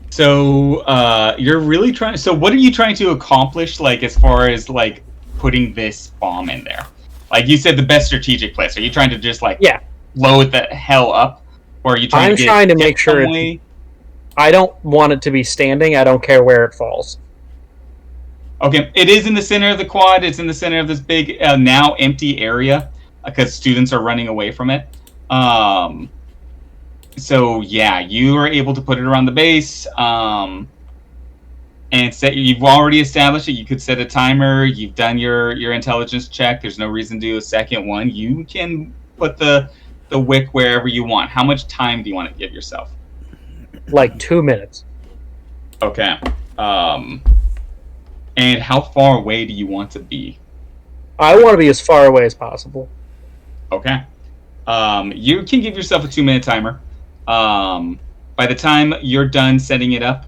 So you're really trying. So what are you trying to accomplish? Like, as far as like putting this bomb in there, like you said, the best strategic place. Are you trying to just like blow it the hell up, or are you trying? I'm trying to make sure. I don't want it to be standing. I don't care where it falls. Okay, it is in the center of the quad. It's in the center of this big now empty area because students are running away from it. So yeah, you are able to put it around the base, and you've already established it. You could set a timer. You've done your intelligence check. There's no reason to do a second one. You can put the wick wherever you want. How much time do you want to give yourself? Like 2 minutes. Okay. And how far away do you want to be? I want to be as far away as possible. Okay. You can give yourself a 2-minute timer. By the time you're done setting it up,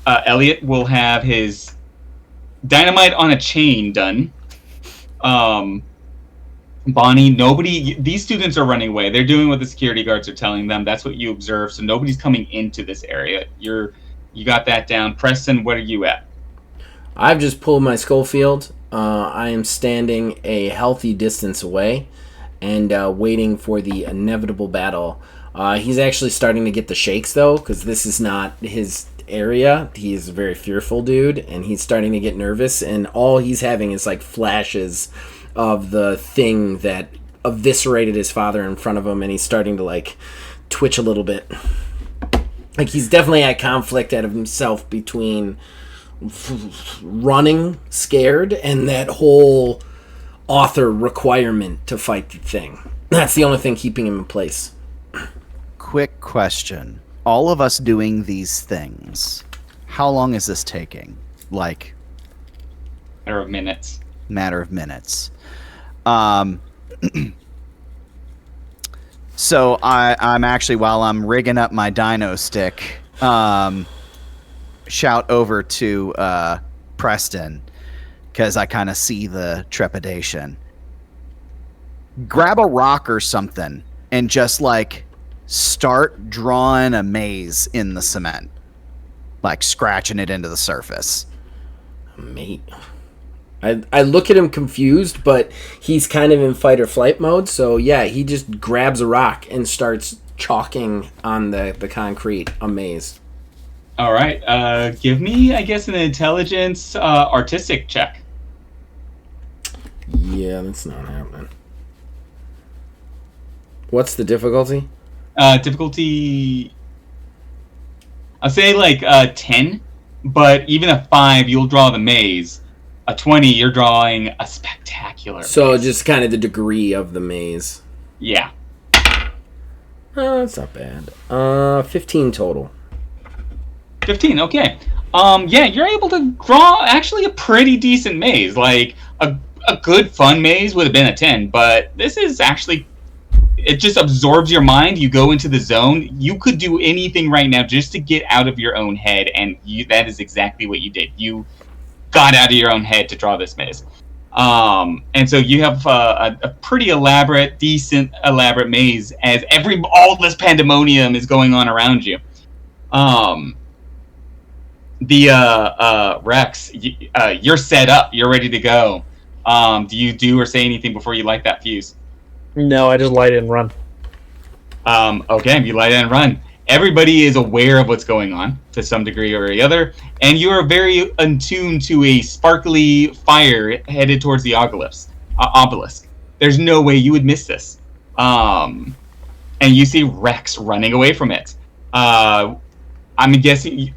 Elliot will have his dynamite on a chain done. Bonnie, these students are running away. They're doing what the security guards are telling them. That's what you observe. So nobody's coming into this area. You got that down. Preston, what are you at? I've just pulled my Schofield. I am standing a healthy distance away and waiting for the inevitable battle. He's actually starting to get the shakes, though, because this is not his area. He's a very fearful dude, and he's starting to get nervous, and all he's having is, like, flashes of the thing that eviscerated his father in front of him, and he's starting to, like, twitch a little bit. Like, he's definitely at conflict out of himself between running scared and that whole author requirement to fight the thing. That's the only thing keeping him in place. Quick question. all of us doing these things, how long is this taking? Like, Matter of minutes. Matter of minutes. So I'm actually, while I'm rigging up my dino stick, shout over to Preston, because I kind of see the trepidation. Grab a rock or something and just like start drawing a maze in the cement, like scratching it into the surface. Mate, I look at him confused, but he's kind of in fight or flight mode. So yeah, he just grabs a rock and starts chalking on the concrete a maze. All right. Give me, I guess, an intelligence artistic check. Yeah, that's not happening. What's the difficulty? Difficulty, I'll say like 10, but even a 5, you'll draw the maze. A 20, you're drawing a spectacular So maze. just kind of the degree of the maze. Yeah. Oh, that's not bad. 15 total. 15, okay. Yeah, you're able to draw actually a pretty decent maze. Like, a good fun maze would have been a 10, but this is actually... It just absorbs your mind. You go into the zone. You could do anything right now just to get out of your own head, and that is exactly what you did. You got out of your own head to draw this maze. And so you have a pretty elaborate, decent, elaborate maze as all this pandemonium is going on around you. Rex, you're set up. You're ready to go. Do you do or say anything before you light that fuse? No, I just light it and run. Okay, you light it and run. Everybody is aware of what's going on to some degree or the other, and you are very attuned to a sparkly fire headed towards the obelisk. There's no way you would miss this. And you see Rex running away from it. I'm guessing,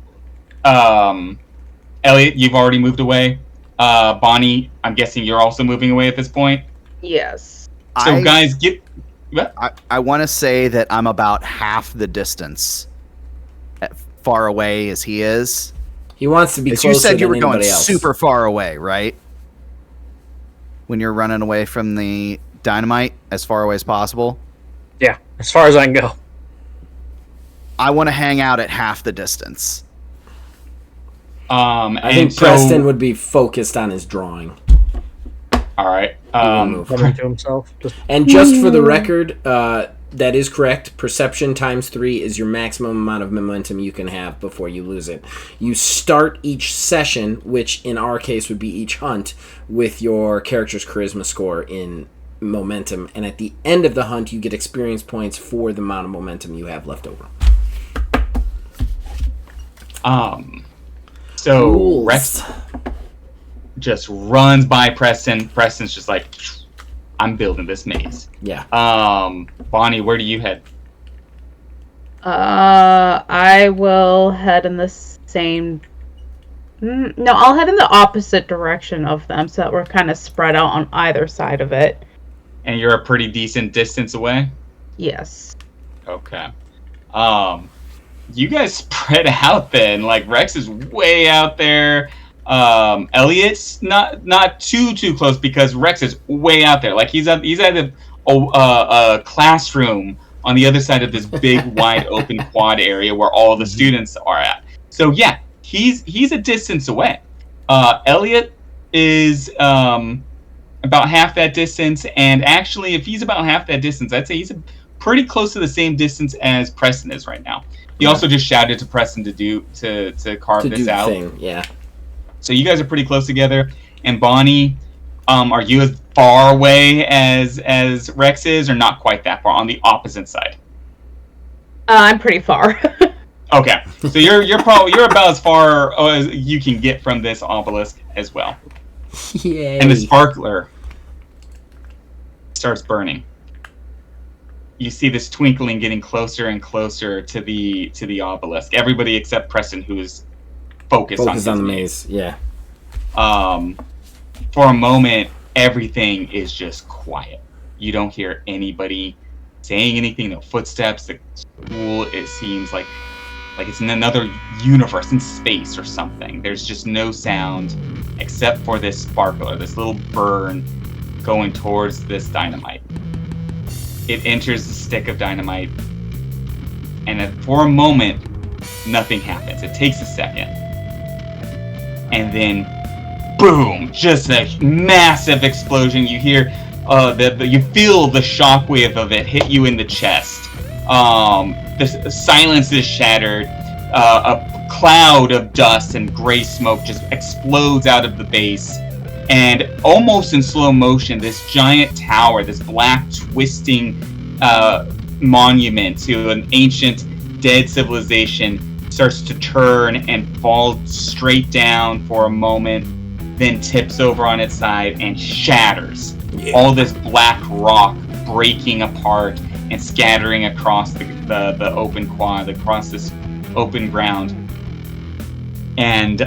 Elliot, you've already moved away. Bonnie, I'm guessing you're also moving away at this point. Yes. So guys, get... What? I want to say that I'm about half the distance far away as he is. He wants to be closer you said you were than going anybody else. super far away, right? When you're running away from the dynamite, as far away as possible? Yeah, as far as I can go. I want to hang out at half the distance. I think Preston would be focused on his drawing. All right. Coming to himself. And just for the record, that is correct. Perception times 3 is your maximum amount of momentum you can have before you lose it. You start each session, which in our case would be each hunt, with your character's charisma score in momentum. And at the end of the hunt, you get experience points for the amount of momentum you have left over. So Rules. Rex just runs by Preston. Preston's just like, I'm building this maze. Yeah. Bonnie, where do you head? I will head in the same... No, I'll head in the opposite direction of them so that we're kind of spread out on either side of it. And you're a pretty decent distance away? Yes. Okay. You guys spread out then. Like, Rex is way out there. Elliot's not too close because Rex is way out there. Like, he's at a classroom on the other side of this big, wide open quad area where all the students are at. So yeah, he's a distance away. Elliot is about half that distance, and actually, if he's about half that distance, I'd say he's pretty close to the same distance as Preston is right now. He also just shouted to Preston to carve this out. Thing. Yeah. So you guys are pretty close together. And Bonnie, are you as far away as Rex is, or not quite that far on the opposite side? I'm pretty far. Okay, so you're about as far as you can get from this obelisk as well. Yay. And the sparkler starts burning. You see this twinkling getting closer and closer to the obelisk. Everybody except Preston, who is focused on the maze. Yeah. For a moment, everything is just quiet. You don't hear anybody saying anything. No footsteps. The school, it seems like like it's in another universe, in space or something. There's just no sound except for this sparkler, this little burn going towards this dynamite. It enters the stick of dynamite, and for a moment, nothing happens. It takes a second, and then boom, just a massive explosion. You hear you feel the shockwave of it hit you in the chest. The silence is shattered. A cloud of dust and gray smoke just explodes out of the base, and almost in slow motion, this giant tower, this black twisting monument to an ancient dead civilization, starts to turn and fall straight down for a moment, then tips over on its side and shatters. Yeah. All this black rock breaking apart and scattering across the open quad, across this open ground. And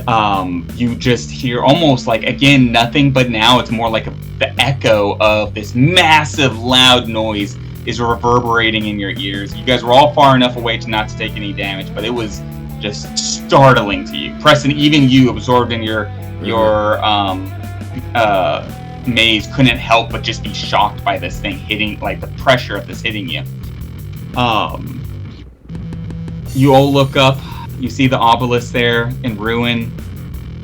you just hear almost like, again, nothing, but now it's more like the echo of this massive loud noise is reverberating in your ears. You guys were all far enough away to not to take any damage, but it was just startling to you. Preston, even you, absorbed in your maze, couldn't help but just be shocked by this thing hitting, like the pressure of this hitting you. You all look up, you see the obelisk there in ruin,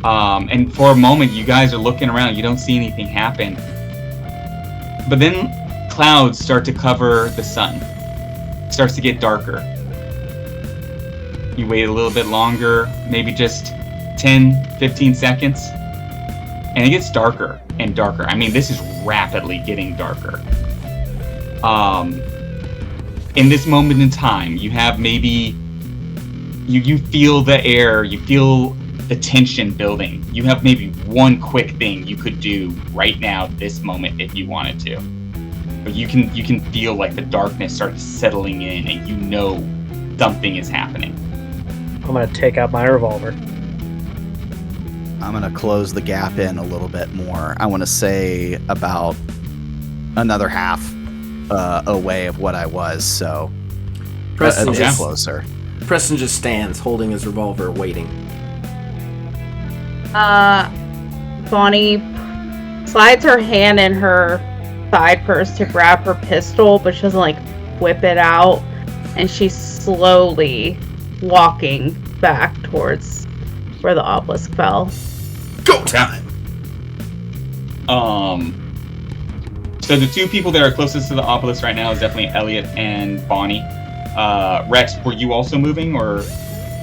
and for a moment you guys are looking around, you don't see anything happen. But then clouds start to cover the sun. It starts to get darker. You wait a little bit longer, maybe just 10, 15 seconds, and it gets darker and darker. I mean, this is rapidly getting darker. In this moment in time, you have maybe, you feel the air, you feel the tension building. You have maybe one quick thing you could do right now, this moment, if you wanted to. But you can feel like the darkness starts settling in, and you know something is happening. I'm gonna take out my revolver. I'm gonna close the gap in a little bit more. I want to say about another half away of what I was, so Preston a bit closer. Preston just stands, holding his revolver, waiting. Bonnie slides her hand in her side purse to grab her pistol, but she doesn't like whip it out, and she's slowly walking back towards where the obelisk fell. Go time! So the two people that are closest to the obelisk right now is definitely Elliot and Bonnie. Rex, were you also moving, or?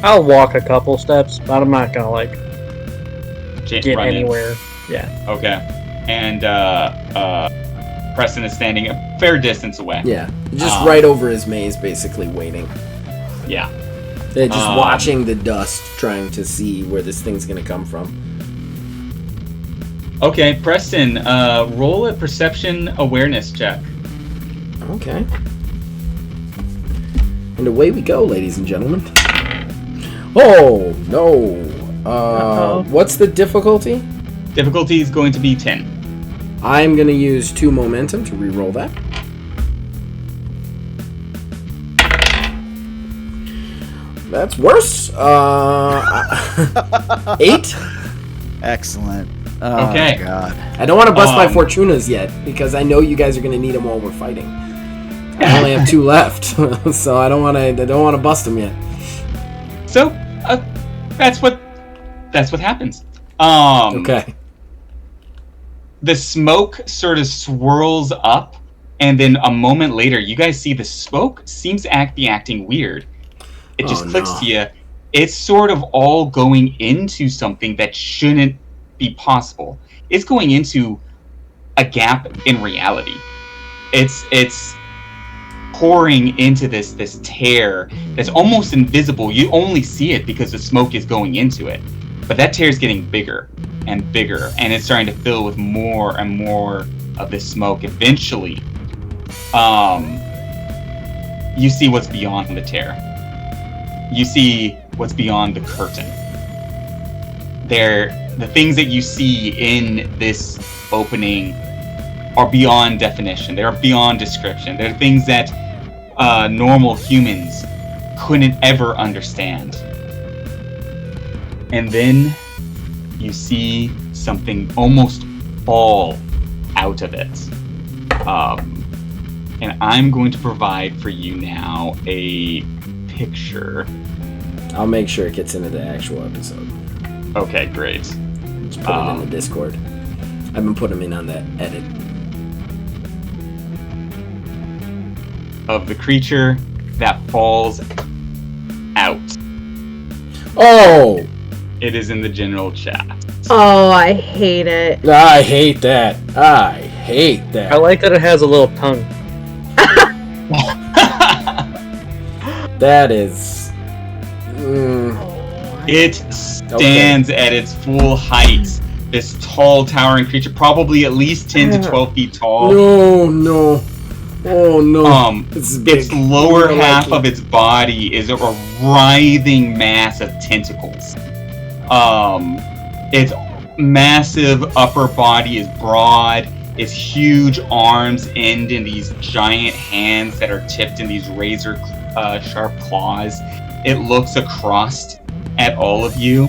I'll walk a couple steps, but I'm not gonna like get anywhere. Yeah. Okay. And Preston is standing a fair distance away. Yeah, just right over his maze, basically waiting. Yeah. They're just watching the dust, trying to see where this thing's gonna come from. Okay, Preston, roll a perception awareness check. Okay. And away we go, ladies and gentlemen. Oh, no. What's the difficulty? Difficulty is going to be 10. I'm going to use 2 momentum to re-roll that. That's worse. 8. Excellent. Oh, okay. God. I don't want to bust my Fortunas yet, because I know you guys are going to need them while we're fighting. I only have 2 left, so I don't want to bust them yet. So, that's what happens. Okay. The smoke sort of swirls up, and then a moment later, you guys see the smoke seems to be acting weird. It just clicks to you. It's sort of all going into something that shouldn't be possible. It's going into a gap in reality. It's pouring into this tear that's almost invisible. You only see it because the smoke is going into it. But that tear is getting bigger and bigger, and it's starting to fill with more and more of this smoke. Eventually, you see what's beyond the tear. You see what's beyond the curtain. The things that you see in this opening are beyond definition. They are beyond description. They're things that normal humans couldn't ever understand. And then you see something almost fall out of it. And I'm going to provide for you now a picture. I'll make sure it gets into the actual episode. Okay, great. Just put it in the Discord. I've been putting them in on that edit. Of the creature that falls out. Oh! It is in the general chat. Oh, I hate it. I hate that. I hate that. I like that it has a little tongue. That is... It stands at its full height. This tall, towering creature, probably at least 10 to 12 feet tall. No. Oh, no. This is big. Its lower half of its body is a writhing mass of tentacles. Its massive upper body is broad. Its huge arms end in these giant hands that are tipped in these razor sharp claws. It looks across at all of you,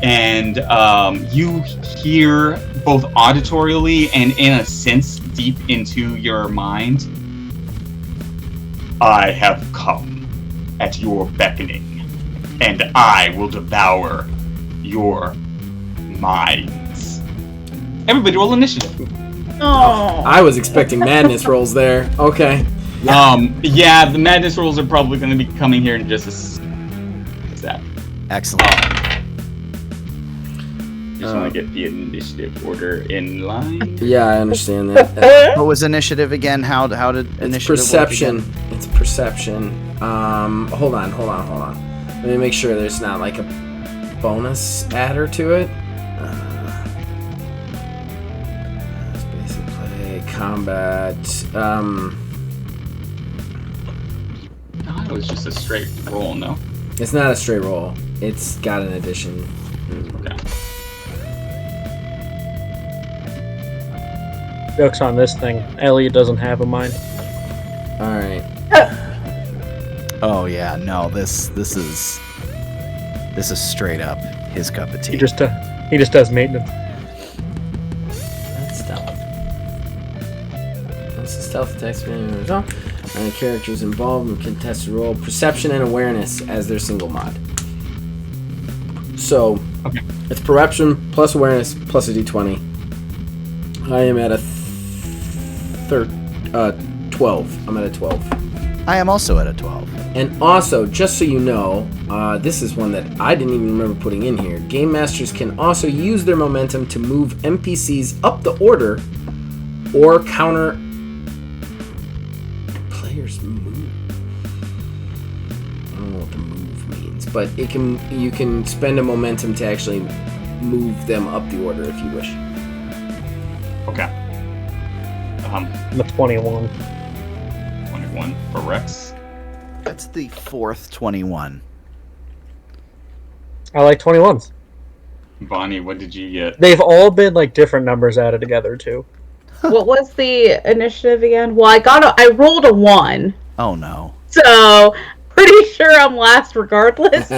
and you hear both auditorially and in a sense deep into your mind, I have come at your beckoning, and I will devour your minds. Everybody roll initiative. Oh. I was expecting madness rolls there. Okay. Yeah, the madness rolls are probably going to be coming here in just a sec. Excellent. Just want to get the initiative order in line. Yeah, I understand that. What was initiative again? How did initiative It's perception. work again? It's perception. Hold on. Let me make sure there's not like a bonus adder to it. Basic play, combat. It was just a straight roll, no? It's not a straight roll. It's got an addition. Okay. Joke's on this thing. Elliot doesn't have a mind. All right. Oh yeah, no. This is straight up his cup of tea. He just does maintenance. That's stealth. That's the stealth text. And characters involved in contested role, perception and awareness as their single mod. So, Okay. It's perception plus awareness plus a d20. I am at a 12. I'm at a 12. I am also at a 12. And also, just so you know, this is one that I didn't even remember putting in here. Game Masters can also use their momentum to move NPCs up the order or counter players' move. I don't know what the move means, but you can spend a momentum to actually move them up the order if you wish. Okay. I'm a 21. 21 for Rex. That's the fourth 21. I like 21s. Bonnie, what did you get? They've all been like different numbers added together too. What was the initiative again? Well, I rolled a 1. Oh no. So, pretty sure I'm last regardless.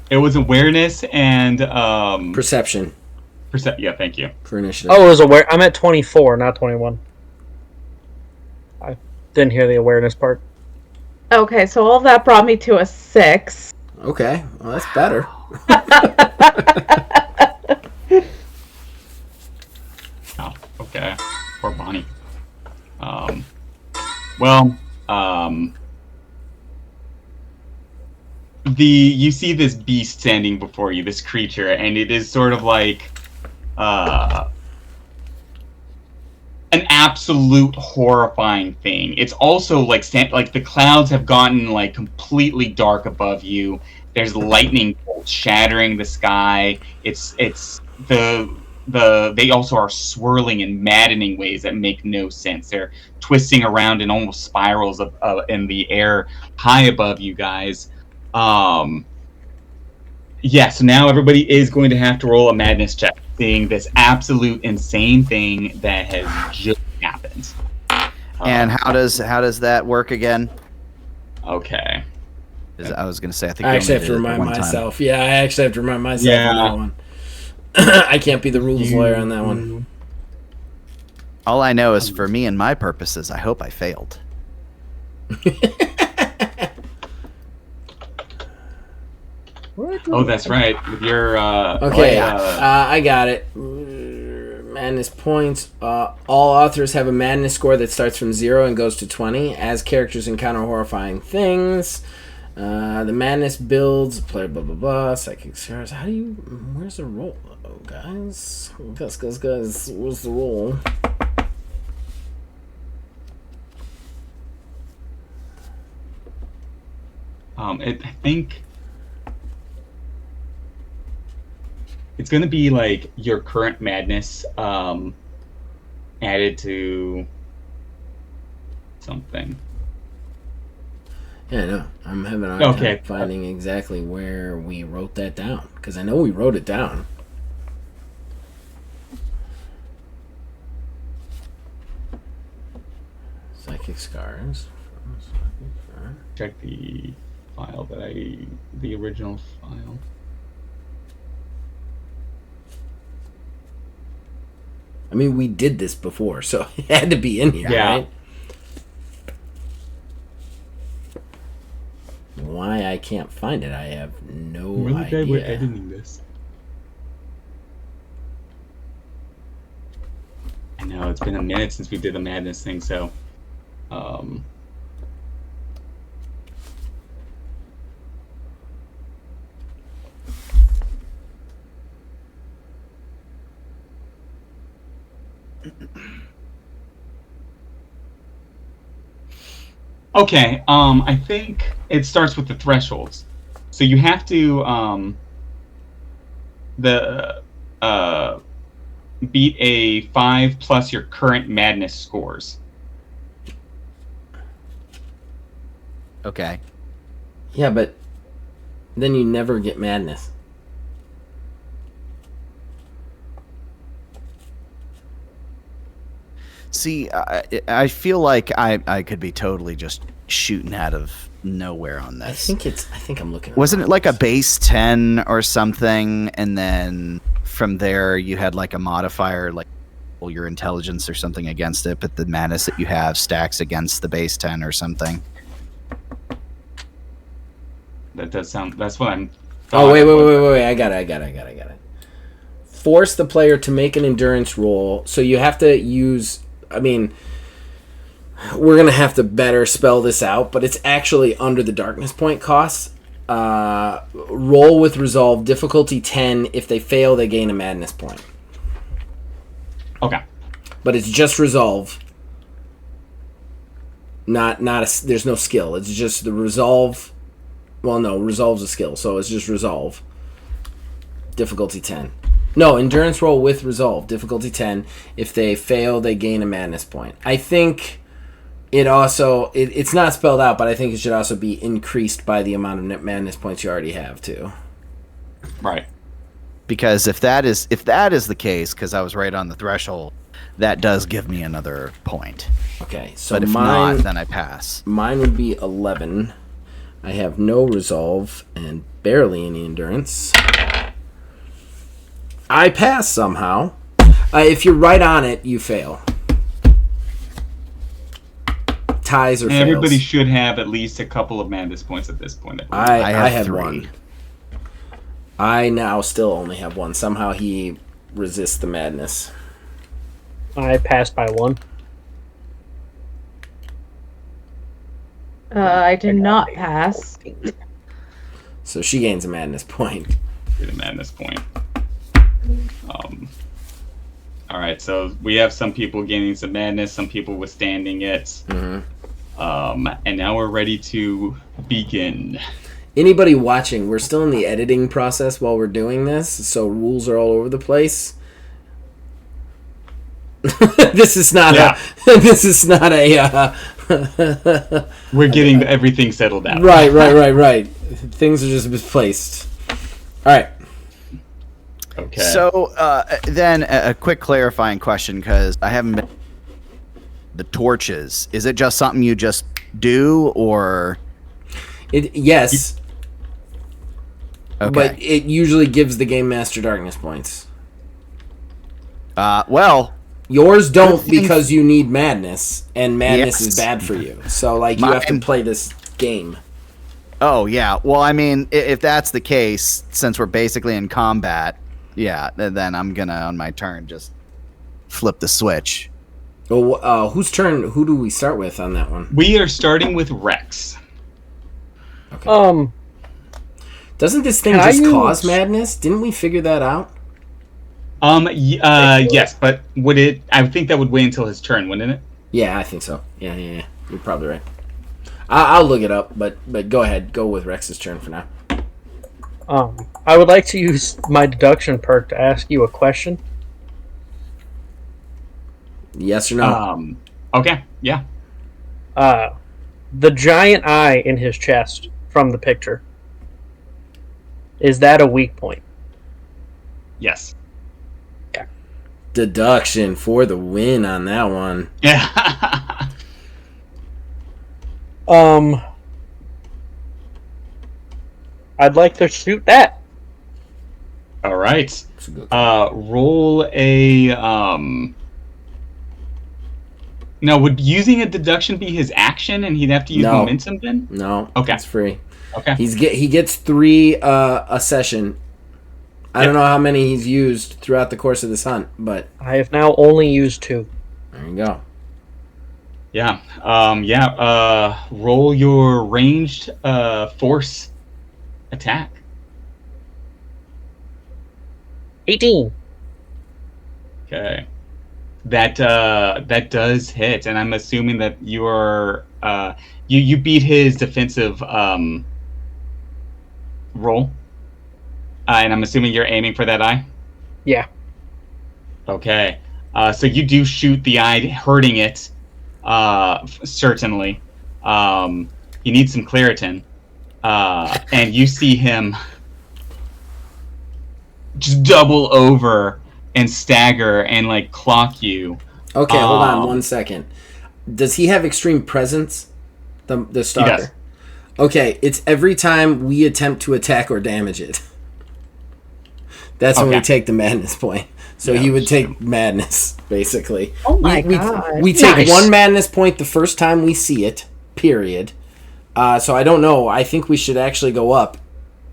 It was awareness and Perception yeah, thank you. for initiative. Oh, it was aware. I'm at 24, not 21. I didn't hear the awareness part. Okay, so all of that brought me to a 6. Okay, well that's better. Oh, okay. Poor Bonnie. You see this beast standing before you, this creature, and it is sort of like an absolute horrifying thing. It's also like the clouds have gotten like completely dark above you. There's lightning bolts shattering the sky. They also are swirling in maddening ways that make no sense. They're twisting around in almost spirals in the air high above you guys. Yeah, so now everybody is going to have to roll a madness check, seeing this absolute insane thing that has just happened. And how does that work again? Okay. I was going to say, I think I you actually only have to did it remind one time. myself. Yeah, I actually have to remind myself on that one. I can't be the rules lawyer on that one. All I know is for me and my purposes, I hope I failed. Oh, that's right. With your Okay, I got it. Madness points. All authors have a madness score that starts from 0 and goes to 20. As characters encounter horrifying things, the madness builds. Player blah blah blah. Psychic stars. How do you? Where's the roll? Oh, guys. Guys. Where's the roll? I think it's going to be like your current madness added to something. Yeah, I know. I'm having a hard time finding exactly where we wrote that down, because I know we wrote it down. Psychic scars. Check the file the original file. I mean, we did this before, so it had to be in here, right? Why I can't find it, I have no idea. We're editing this. I know, it's been a minute since we did the madness thing, so... Okay, I think it starts with the thresholds. So you have to beat a 5 plus your current madness scores. Okay. Yeah, but then you never get madness. See, I feel like I could be totally just shooting out of nowhere on this. I think I'm looking at Wasn't it like a base 10 or something, and then from there you had like a modifier, like your intelligence or something against it, but the madness that you have stacks against the base 10 or something? That does sound... That's what I'm... Oh, wait. I got it. Force the player to make an endurance roll. So you have to use... I mean, we're going to have to better spell this out, but it's actually under the darkness point costs. Roll with resolve, difficulty 10. If they fail, they gain a madness point. Okay. But it's just resolve. There's no skill. It's just the resolve. Well, no, resolve's a skill, so it's just resolve. Difficulty 10. No, endurance roll with resolve. Difficulty 10. If they fail, they gain a madness point. I think it also... It's not spelled out, but I think it should also be increased by the amount of madness points you already have, too. Right. Because if that is the case, because I was right on the threshold, that does give me another point. Okay, so but if not, then I pass. Mine would be 11. I have no resolve and barely any endurance. I pass somehow. If you're right on it, you fail. Ties or fails. Everybody should have at least a couple of madness points at this point. I have 3. 1. I now still only have 1. Somehow he resists the madness. I passed by 1. I did not pass. So she gains a madness point. Get a madness point. All right, so we have some people gaining some madness, some people withstanding it. Mm-hmm. And now we're ready to begin. Anybody watching, we're still in the editing process while we're doing this, so rules are all over the place. This is not a we're getting everything settled out. Right. Things are just misplaced. All right. Okay. So then a quick clarifying question, because I haven't been the torches. Is it just something you just do, or Yes, okay? but it usually gives the game master darkness points. Well, Yours don't Good thing- because you need madness, and madness Yes. is bad for you. So, like, you have to Mine- play this game. oh yeah. Well, I mean, if that's the case, since we're basically in combat, yeah, then I'm gonna on my turn just flip the switch. Well, whose turn? Who do we start with on that one? We are starting with Rex. Doesn't this thing Can I just cause use- madness? Didn't we figure that out? Yes, but would it? I think that would wait until his turn, wouldn't it? Yeah, I think so. Yeah. You're probably right. I'll look it up, but go ahead. Go with Rex's turn for now. I would like to use my deduction perk to ask you a question. Yes or no? Okay, yeah. The giant eye in his chest from the picture. Is that a weak point? Yes. Deduction for the win on that one. Yeah. I'd like to shoot that. All right. That's a good Roll a Now, would using a deduction be his action, and he'd have to use No. momentum then? No, Okay. it's free. Okay. He gets 3 a session. I don't know how many he's used throughout the course of this hunt, but I have now only used 2. there you go. Yeah. Roll your ranged force attack. 18. Okay. That does hit, and I'm assuming that you are you beat his defensive roll, and I'm assuming you're aiming for that eye. Yeah. Okay. So you do shoot the eye, hurting it. Certainly. You need some Claritin, and you see him just double over and stagger and like clock you. Okay, hold on 1 second. Does he have extreme presence? The stalker. He does. Okay, it's every time we attempt to attack or damage it. That's when we Okay. take the madness point. So Yeah, he would take madness, basically. Oh my we, god. We take Nice. 1 madness point the first time we see it, period. So I don't know. I think we should actually go up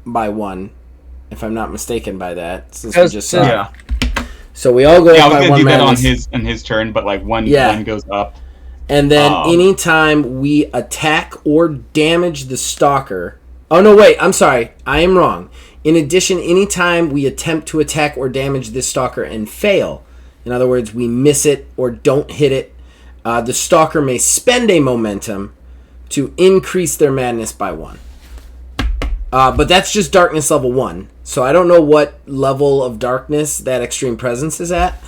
by 1, if I'm not mistaken by that. Since we Because- just saw it. Yeah. So we all go Yeah, I up was by gonna 1 do that madness. on his turn, but like one goes up. And then anytime we attack or damage the stalker... Oh, no, wait. I'm sorry. I am wrong. In addition, anytime we attempt to attack or damage this stalker and fail, in other words, we miss it or don't hit it, the stalker may spend a momentum to increase their madness by 1. But that's just darkness level 1. So I don't know what level of darkness that extreme presence is at.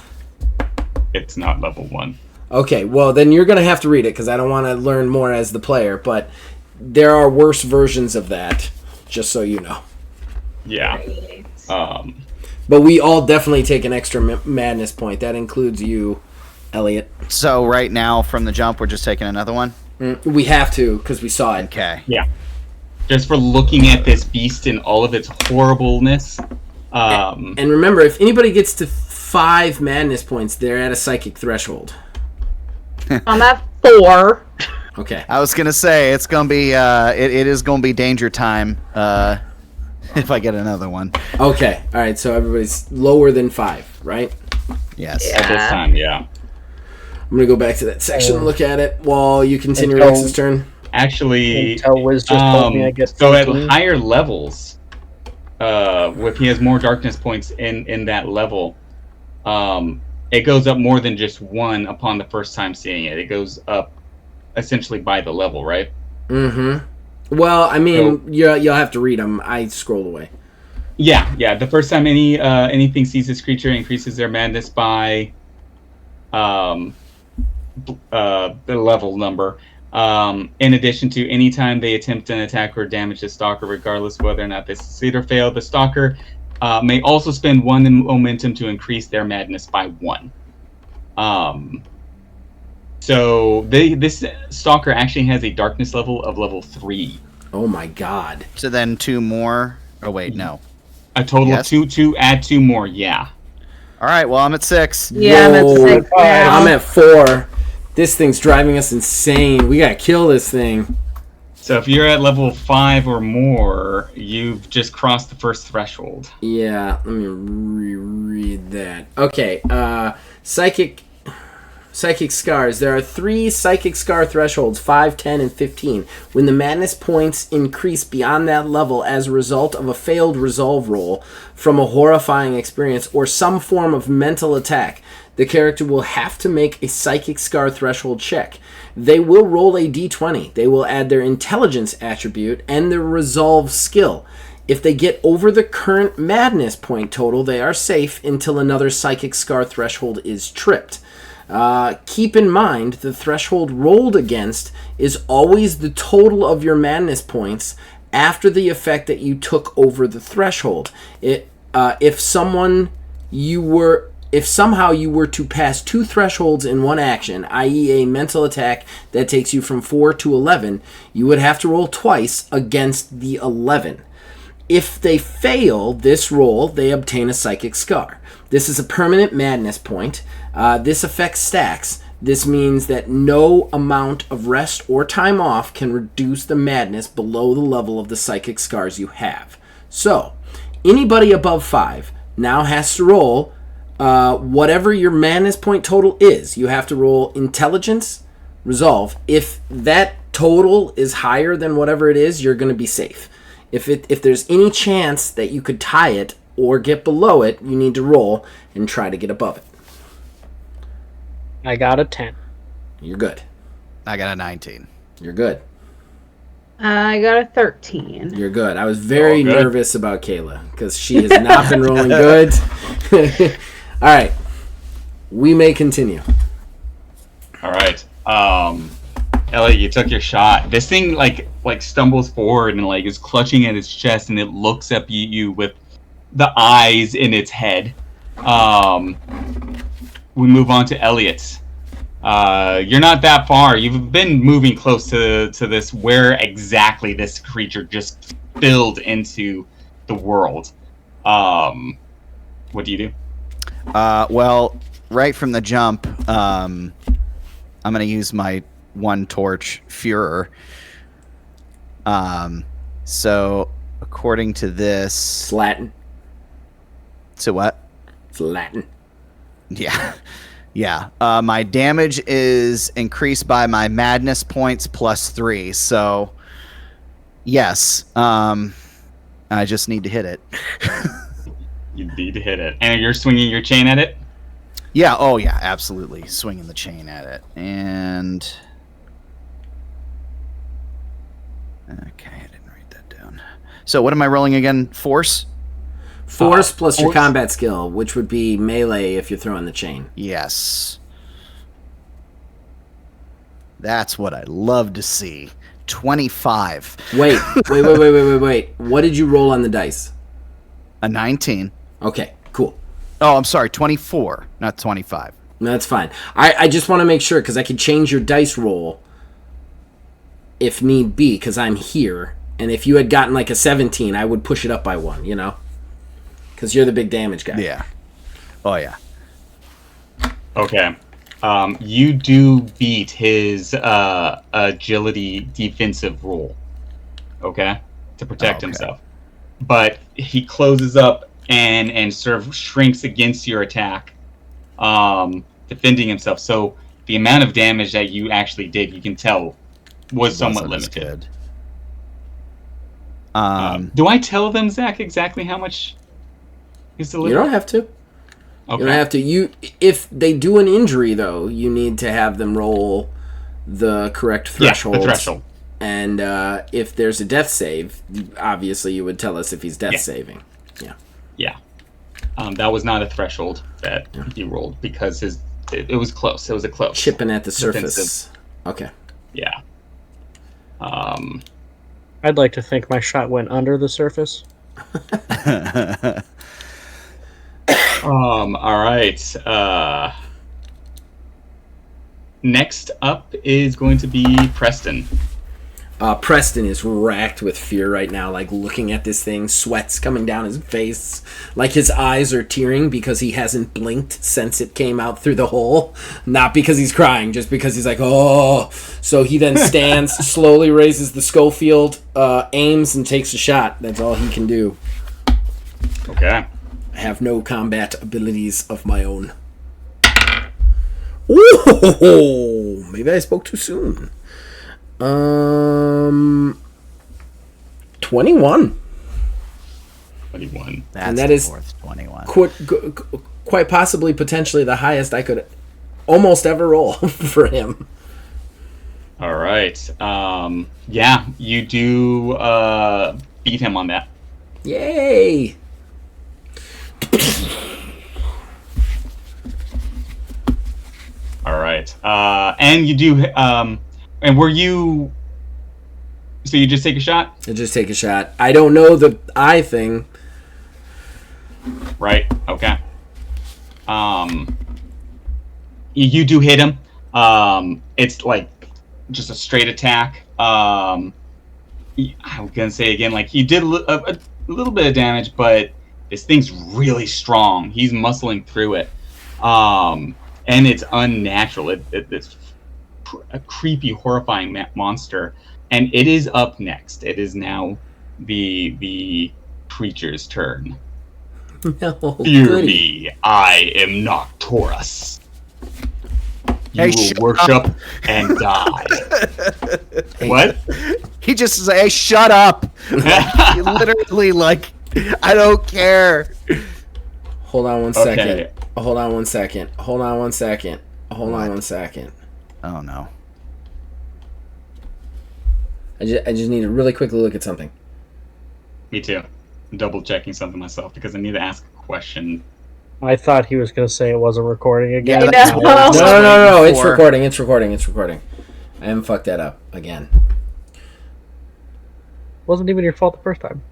It's not level 1. Okay, well, then you're going to have to read it because I don't want to learn more as the player, but there are worse versions of that, just so you know. Yeah. But we all definitely take an extra madness point. That includes you, Elliot. So right now, from the jump, we're just taking another one. We have to because we saw it. Okay. Yeah. Just for looking at this beast in all of its horribleness. And remember, if anybody gets to 5 madness points, they're at a psychic threshold. I'm at 4. Okay. I was gonna say it's gonna be it is gonna be danger time if I get another one. Okay. All right. So everybody's lower than 5, right? Yes. Yeah. At this time, yeah. I'm gonna go back to that section and look at it while you continue Until- Rex's turn. Actually, Intel Wiz just told me I get so at 14. higher levels, if he has more darkness points in that level, it goes up more than just 1 upon the first time seeing it. It goes up essentially by the level, right? Mm-hmm. Well, I mean, you'll have to read them. I scrolled away. Yeah. The first time anything sees this creature increases their madness by the level number. In addition to any time they attempt an attack or damage the stalker, regardless of whether or not they succeed or fail, the stalker may also spend 1 momentum to increase their madness by 1. So this stalker actually has a darkness level of level 3. Oh my god. So then 2 more. Oh wait, no. A total Yes. of 2. Add 2 more. Yeah. All right. Well, I'm at 6. Yeah, I'm at Whoa. 6 now. I'm at 4. This thing's driving us insane. We gotta kill this thing. So if you're at level 5 or more, you've just crossed the first threshold. Yeah, let me reread that. Okay, psychic scars. There are 3 psychic scar thresholds, 5, 10, and 15. When the madness points increase beyond that level as a result of a failed resolve roll from a horrifying experience or some form of mental attack, the character will have to make a psychic scar threshold check. They will roll a d20. They will add their intelligence attribute and their resolve skill. If they get over the current madness point total, they are safe until another psychic scar threshold is tripped. Keep in mind, the threshold rolled against is always the total of your madness points after the effect that you took over the threshold. If somehow you were to pass 2 thresholds in one action, i.e. a mental attack that takes you from 4 to 11, you would have to roll twice against the 11. If they fail this roll, they obtain a psychic scar. This is a permanent madness point. This effect stacks. This means that no amount of rest or time off can reduce the madness below the level of the psychic scars you have. So, anybody above 5 now has to roll whatever your madness point total is. You have to roll intelligence, resolve. If that total is higher than whatever it is, you're going to be safe. If there's any chance that you could tie it or get below it, you need to roll and try to get above it. I got a 10. You're good. I got a 19. You're good. I got a 13. You're good. I was very good. nervous about Kayla because she has not been rolling good. All right. We may continue. All right. Elliot, you took your shot. This thing like stumbles forward and like is clutching at its chest, and it looks up at you with the eyes in its head. We move on to Elliot. You're not that far. You've been moving close to this where exactly this creature just spilled into the world. What do you do? Well, right from the jump, I'm going to use my 1 torch Führer. So, according to this... It's Latin. So what? It's Latin. Yeah. Yeah. My damage is increased by my madness points plus 3. So, yes. I just need to hit it. You need to hit it. And you're swinging your chain at it? Yeah. Oh, yeah. Absolutely. Swinging the chain at it. And... Okay, I didn't write that down. So what am I rolling again? Force? Force plus your force. combat skill, which would be melee if you're throwing the chain. Yes. That's what I love to see. 25. Wait. What did you roll on the dice? A 19. Okay, cool. Oh, I'm sorry. 24, not 25. No, that's fine. I just want to make sure, because I could change your dice roll if need be, because I'm here. And if you had gotten like a 17, I would push it up by 1, you know? Because you're the big damage guy. Yeah. Oh, yeah. Okay. You do beat his agility defensive roll. Okay? To protect himself. But he closes up and sort of shrinks against your attack, defending himself. So the amount of damage that you actually did, you can tell, was somewhat limited. Do I tell them, Zach, exactly how much he's delivered? You don't have to. Okay. You don't have to. If they do an injury, though, you need to have them roll the correct threshold. Yeah, the threshold. And if there's a death save, obviously you would tell us if he's death saving. Yeah. Yeah. That was not a threshold that he rolled because it was close. It was a close. Chipping at the surface. Defensive. Okay. Yeah. I'd like to think my shot went under the surface. All right. next up is going to be Preston. Preston is racked with fear right now, like looking at this thing, sweat's coming down his face, like his eyes are tearing because he hasn't blinked since it came out through the hole. Not because he's crying, just because he's like, oh. So he then stands, slowly raises the Schofield, aims, and takes a shot. That's all he can do. Okay. I have no combat abilities of my own. Ooh, maybe I spoke too soon. 21. 21. That's And that the is fourth 21. Quite possibly, potentially the highest I could almost ever roll for him. All right. Yeah, you do beat him on that. Yay! All right. And you do. And were you? So you just take a shot? I just take a shot. I don't know the eye thing. Right. Okay. You do hit him. It's like just a straight attack. I'm gonna say again, like he did a little bit of damage, but this thing's really strong. He's muscling through it. And it's unnatural. It's a creepy, horrifying monster, and it is up next. It is now the creature's turn. No, Fear goody. me, I am Nocturus. You Hey, will shut worship and die. What? He just says, "Hey, shut up!" He literally, like, I don't care. Hold on one second. Okay. Hold on one second. Hold on one second. Hold on one second. Oh no. I just need to really quickly look at something. Me too. I'm double checking something myself because I need to ask a question. I thought he was going to say it wasn't recording again. Yeah, that's no. what I was No. waiting It's for. recording. It's recording. It's recording. I haven't fucked that up again. Wasn't even your fault the first time.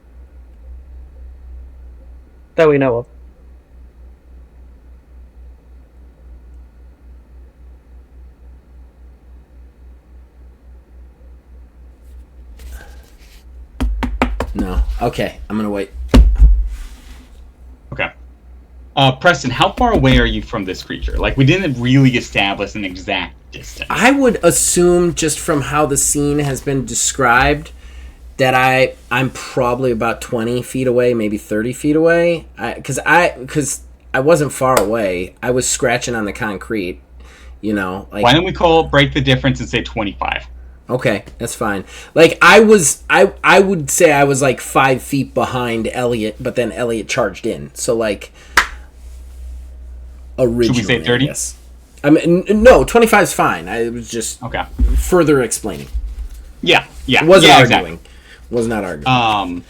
That we know of. No. Okay. I'm gonna wait. Okay. Preston, how far away are you from this creature? Like, we didn't really establish an exact distance. I would assume, just from how the scene has been described, that I'm probably about 20 feet away, maybe 30 feet away. Because I wasn't far away. I was scratching on the concrete. You know, like, Why don't we break the difference and say 25? okay, that's fine. Like, I would say I was like 5 feet behind Elliot, but then Elliot charged in. So, like, originally, Should we say 30? Yes. I mean, no, 25 is fine. I was just Okay. further explaining. Yeah. Wasn't yeah, arguing. Was not arguing. Exactly.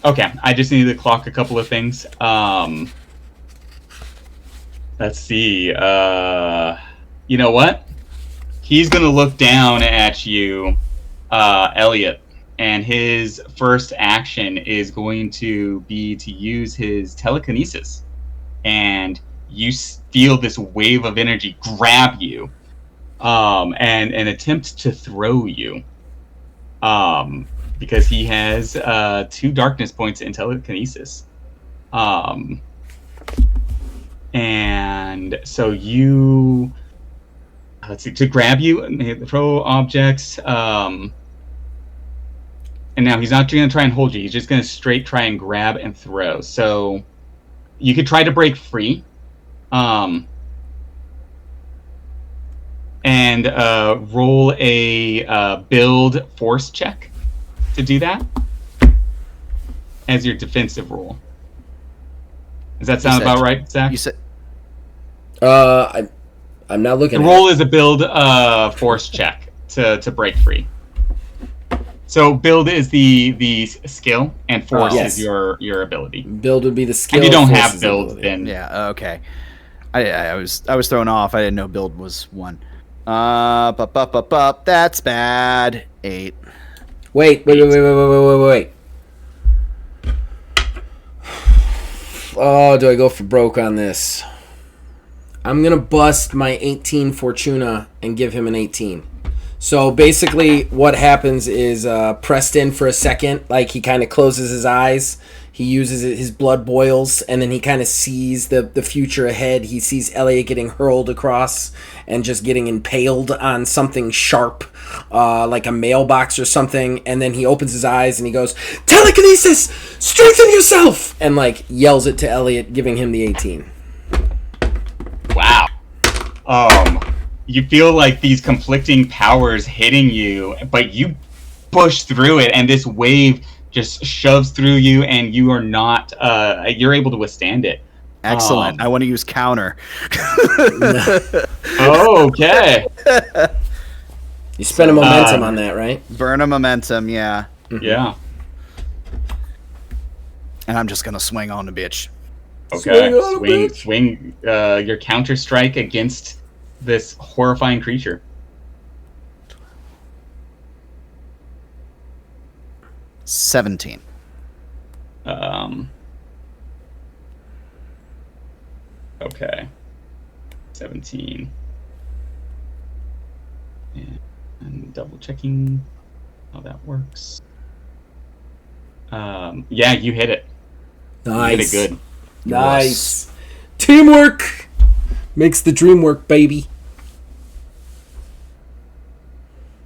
Okay, I just need to clock a couple of things. Let's see. You know what? He's gonna look down at you, Elliot, and his first action is going to be to use his telekinesis, and you feel this wave of energy grab you, and attempt to throw you, because he has 2 darkness points in telekinesis, and so you. Let's see, to grab you, throw objects, and now he's not going to try and hold you. He's just going to straight try and grab and throw. So you could try to break free, and roll a build force check to do that as your defensive roll. Does that sound about right, Zach? You said I'm not looking The at roll it. is a build force check to break free. So build is the skill, and force Yes. is your ability. Build would be the skill. If you don't force have is build, ability. then yeah. Okay. I was thrown off. I didn't know build was 1. That's bad. 8. Wait. Oh, do I go for broke on this? I'm going to bust my 18 Fortuna and give him an 18. So basically what happens is Preston for a second, like he kind of closes his eyes. He uses it, his blood boils, and then he kind of sees the future ahead. He sees Elliot getting hurled across and just getting impaled on something sharp, like a mailbox or something. And then he opens his eyes and he goes, "Telekinesis! Strengthen yourself!" And like yells it to Elliot, giving him the 18. Wow. You feel like these conflicting powers hitting you, but you push through it, and this wave just shoves through you, and you are not. You're able to withstand it. Excellent. I want to use counter. Okay. You spend a momentum on that, right? Burn a momentum, yeah. Yeah. And I'm just gonna swing on the bitch. Okay. Swing your counter strike against this horrifying creature. 17. Okay. 17. And double checking how that works. Yeah, you hit it. Nice. You hit it good. Nice. Teamwork makes the dream work, baby.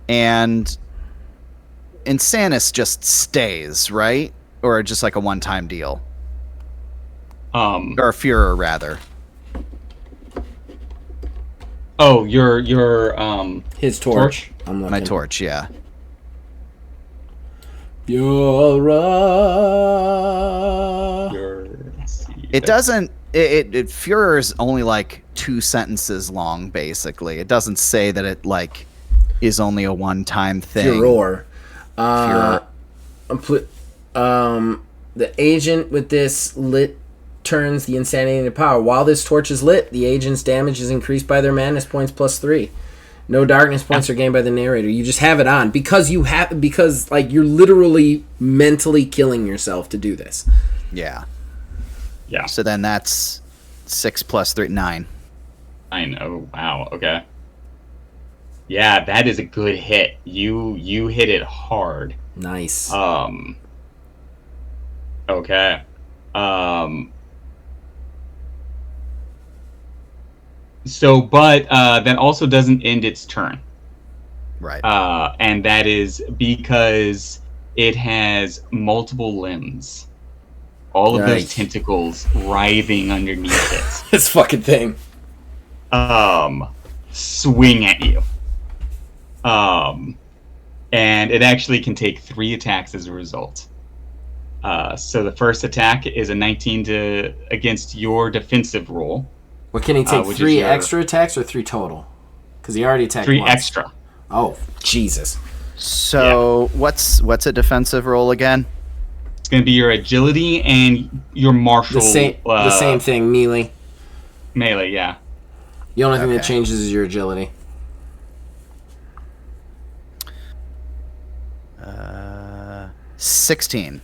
And Insanus just stays, right? Or just like a one-time deal? Or Führer, rather. Oh, your his torch. I'm looking. My torch, yeah. It doesn't. It Führer's only like 2 sentences long, basically. It doesn't say that it like is only a one-time thing. Führer. Führer. The agent with this lit turns the insanity into power. While this torch is lit, the agent's damage is increased by their madness points +3. No darkness points are gained by the narrator. You just have it on because like you're literally mentally killing yourself to do this. Yeah. Yeah. So then that's 6 + 3, 9. I know. Wow. Okay. Yeah, that is a good hit. You hit it hard. Nice. Okay. So, but that also doesn't end its turn. Right. And that is because it has multiple limbs. All of those tentacles writhing underneath it. This fucking thing. Swing at you. And it actually can take 3 attacks as a result. So the first attack is a 19 against your defensive roll. What can he take? 3 extra attacks or 3 total? Because he already attacked 3 once. extra. Oh, Jesus. So what's a defensive roll again? It's going to be your agility and your martial. The same thing, melee. Melee, yeah. The only thing that changes is your agility. 16.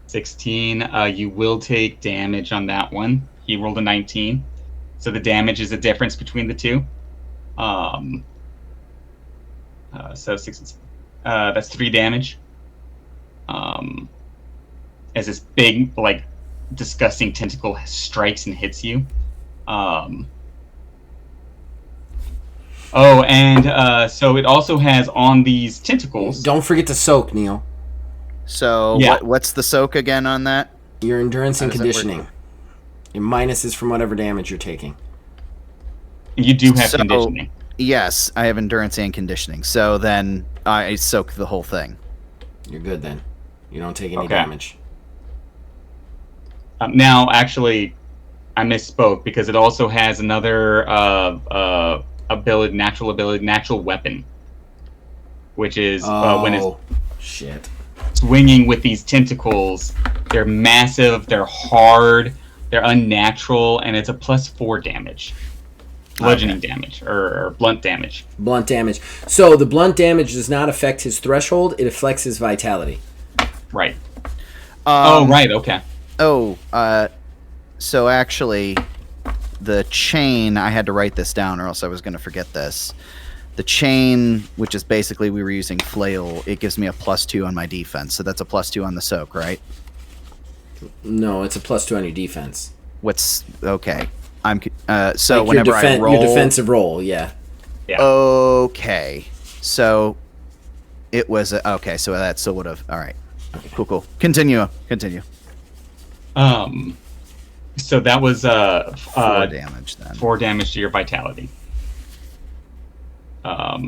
16. You will take damage on that one. He rolled a 19. So the damage is the difference between the two. So 6 that's 3 damage. As this big, like, disgusting tentacle strikes and hits you. So it also has on these tentacles. Don't forget to soak, Neil. So what's the soak again on that? Your endurance and conditioning. Your minus is from whatever damage you're taking. You do have conditioning. Yes, I have endurance and conditioning. So then I soak the whole thing. You're good then. You don't take any damage. Now, actually, I misspoke because it also has another natural weapon, which is when it's swinging with these tentacles. They're massive, they're hard, they're unnatural, and it's a +4 damage. Bludgeoning damage, or blunt damage. Blunt damage. So the blunt damage does not affect his threshold, it affects his vitality. Right. Right, okay. So actually, the chain, I had to write this down or else I was going to forget this. The chain, which is basically we were using flail, it gives me a +2 on my defense. So that's a +2 on the soak, right? No, it's a +2 on your defense. What's okay? I'm so like whenever I roll your defensive roll, yeah. Okay, so it was okay. So that still would have. All right, okay. Cool. Continue. So that was 4 damage then. 4 damage to your vitality. All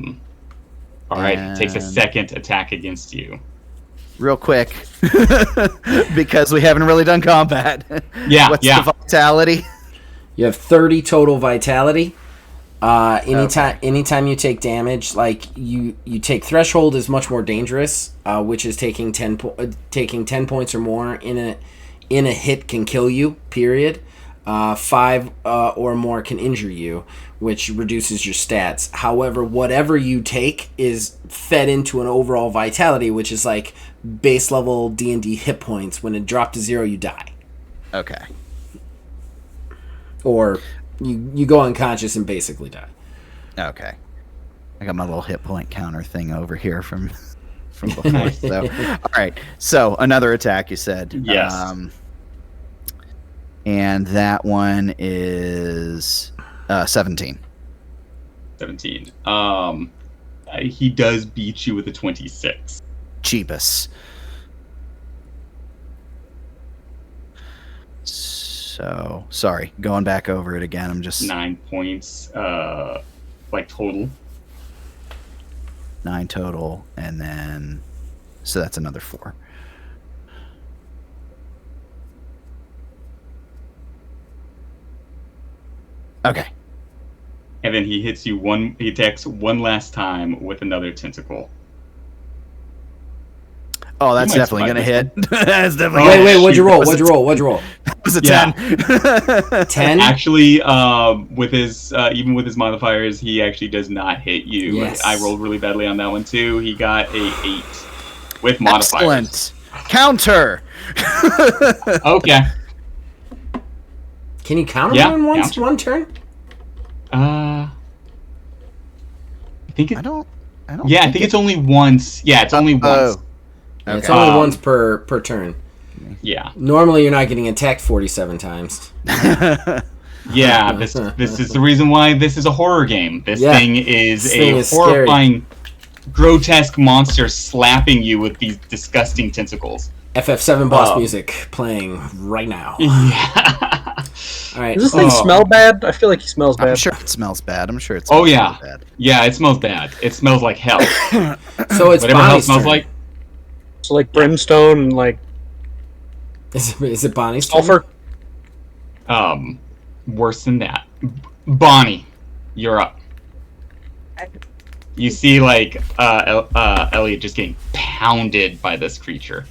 right, it takes a second attack against you. Real quick, because we haven't really done combat. What's the vitality? You have 30 total vitality. Anytime you take damage, like you take threshold is much more dangerous, which is taking 10 points or more in a hit can kill you. Period. 5 or more can injure you, which reduces your stats. However, whatever you take is fed into an overall vitality, which is like base level D&D hit points. When it dropped to 0, you die. Okay. Or you go unconscious and basically die. Okay. I got my little hit point counter thing over here from before. So, all right. So another attack, you said. Yes. And that one is 17. 17. He does beat you with a 26. Cheapest. So, sorry, going back over it again. I'm just 9 points, like total. 9 total, and then so that's another 4. Okay. And then he hits you he attacks one last time with another tentacle. Oh, that's might definitely gonna survive hit. That's definitely. Wait, what'd you roll? What'd you roll? That was a 10. 10? Actually, with his even with his modifiers, he actually does not hit you. Yes. I rolled really badly on that one too. He got a 8 with modifiers. Excellent. Counter. Okay. Can you counter Yeah, one counter. one turn? I think it. I don't. Yeah, I think it's only once. Yeah, it's only once. Yeah, it's Okay. only once per turn. Yeah. Normally, you're not getting attacked 47 times. Yeah, this is the reason why this is a horror game. This Yeah. thing is This thing is horrifying, grotesque monster slapping you with these disgusting tentacles. FF7 boss music playing right now. Yeah. All right. Does this thing smell bad? I feel like he smells bad. I'm sure it smells bad. I'm sure it Oh smells yeah. really bad. Yeah, it smells bad. It smells like hell. So it's Whatever hell Bonnie's smells turn. like. So like brimstone and like Is it Bonnie's turn? sulfur. Worse than that. Bonnie, you're up. You see, like, Elliot just getting pounded by this creature.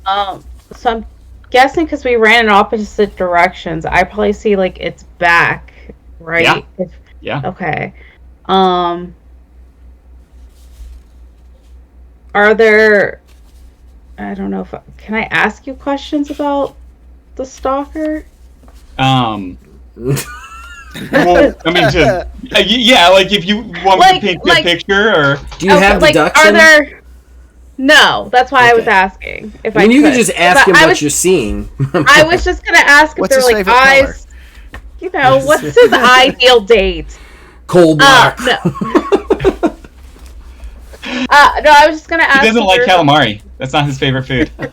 So I'm guessing because we ran in opposite directions, I probably see like its back, right? Yeah. Okay. Are there? I don't know if can I ask you questions about the stalker? Well, I mean, just yeah, like if you want me to paint a picture, or Do you have like, deduction? are there? No, that's why I was Okay. asking. If I mean, you could could just ask him I what was, you're seeing. I was just gonna ask if What's they're his like favorite color? eyes. You know, what's his ideal date? Coal block. No. No, I was just gonna ask. he doesn't if like there's- calamari. That's not his favorite food. I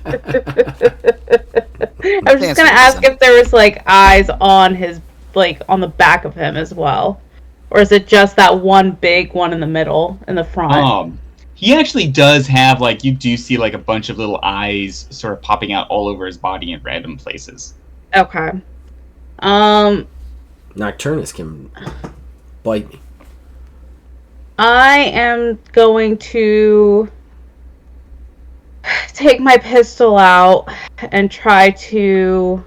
was just gonna ask if there was like eyes on his, like on the back of him as well, or is it just that one big one in the middle, in the front? He actually does have, like, you do see like a bunch of little eyes sort of popping out all over his body in random places. Okay. Nocturnus can bite me. I am going to take my pistol out and try to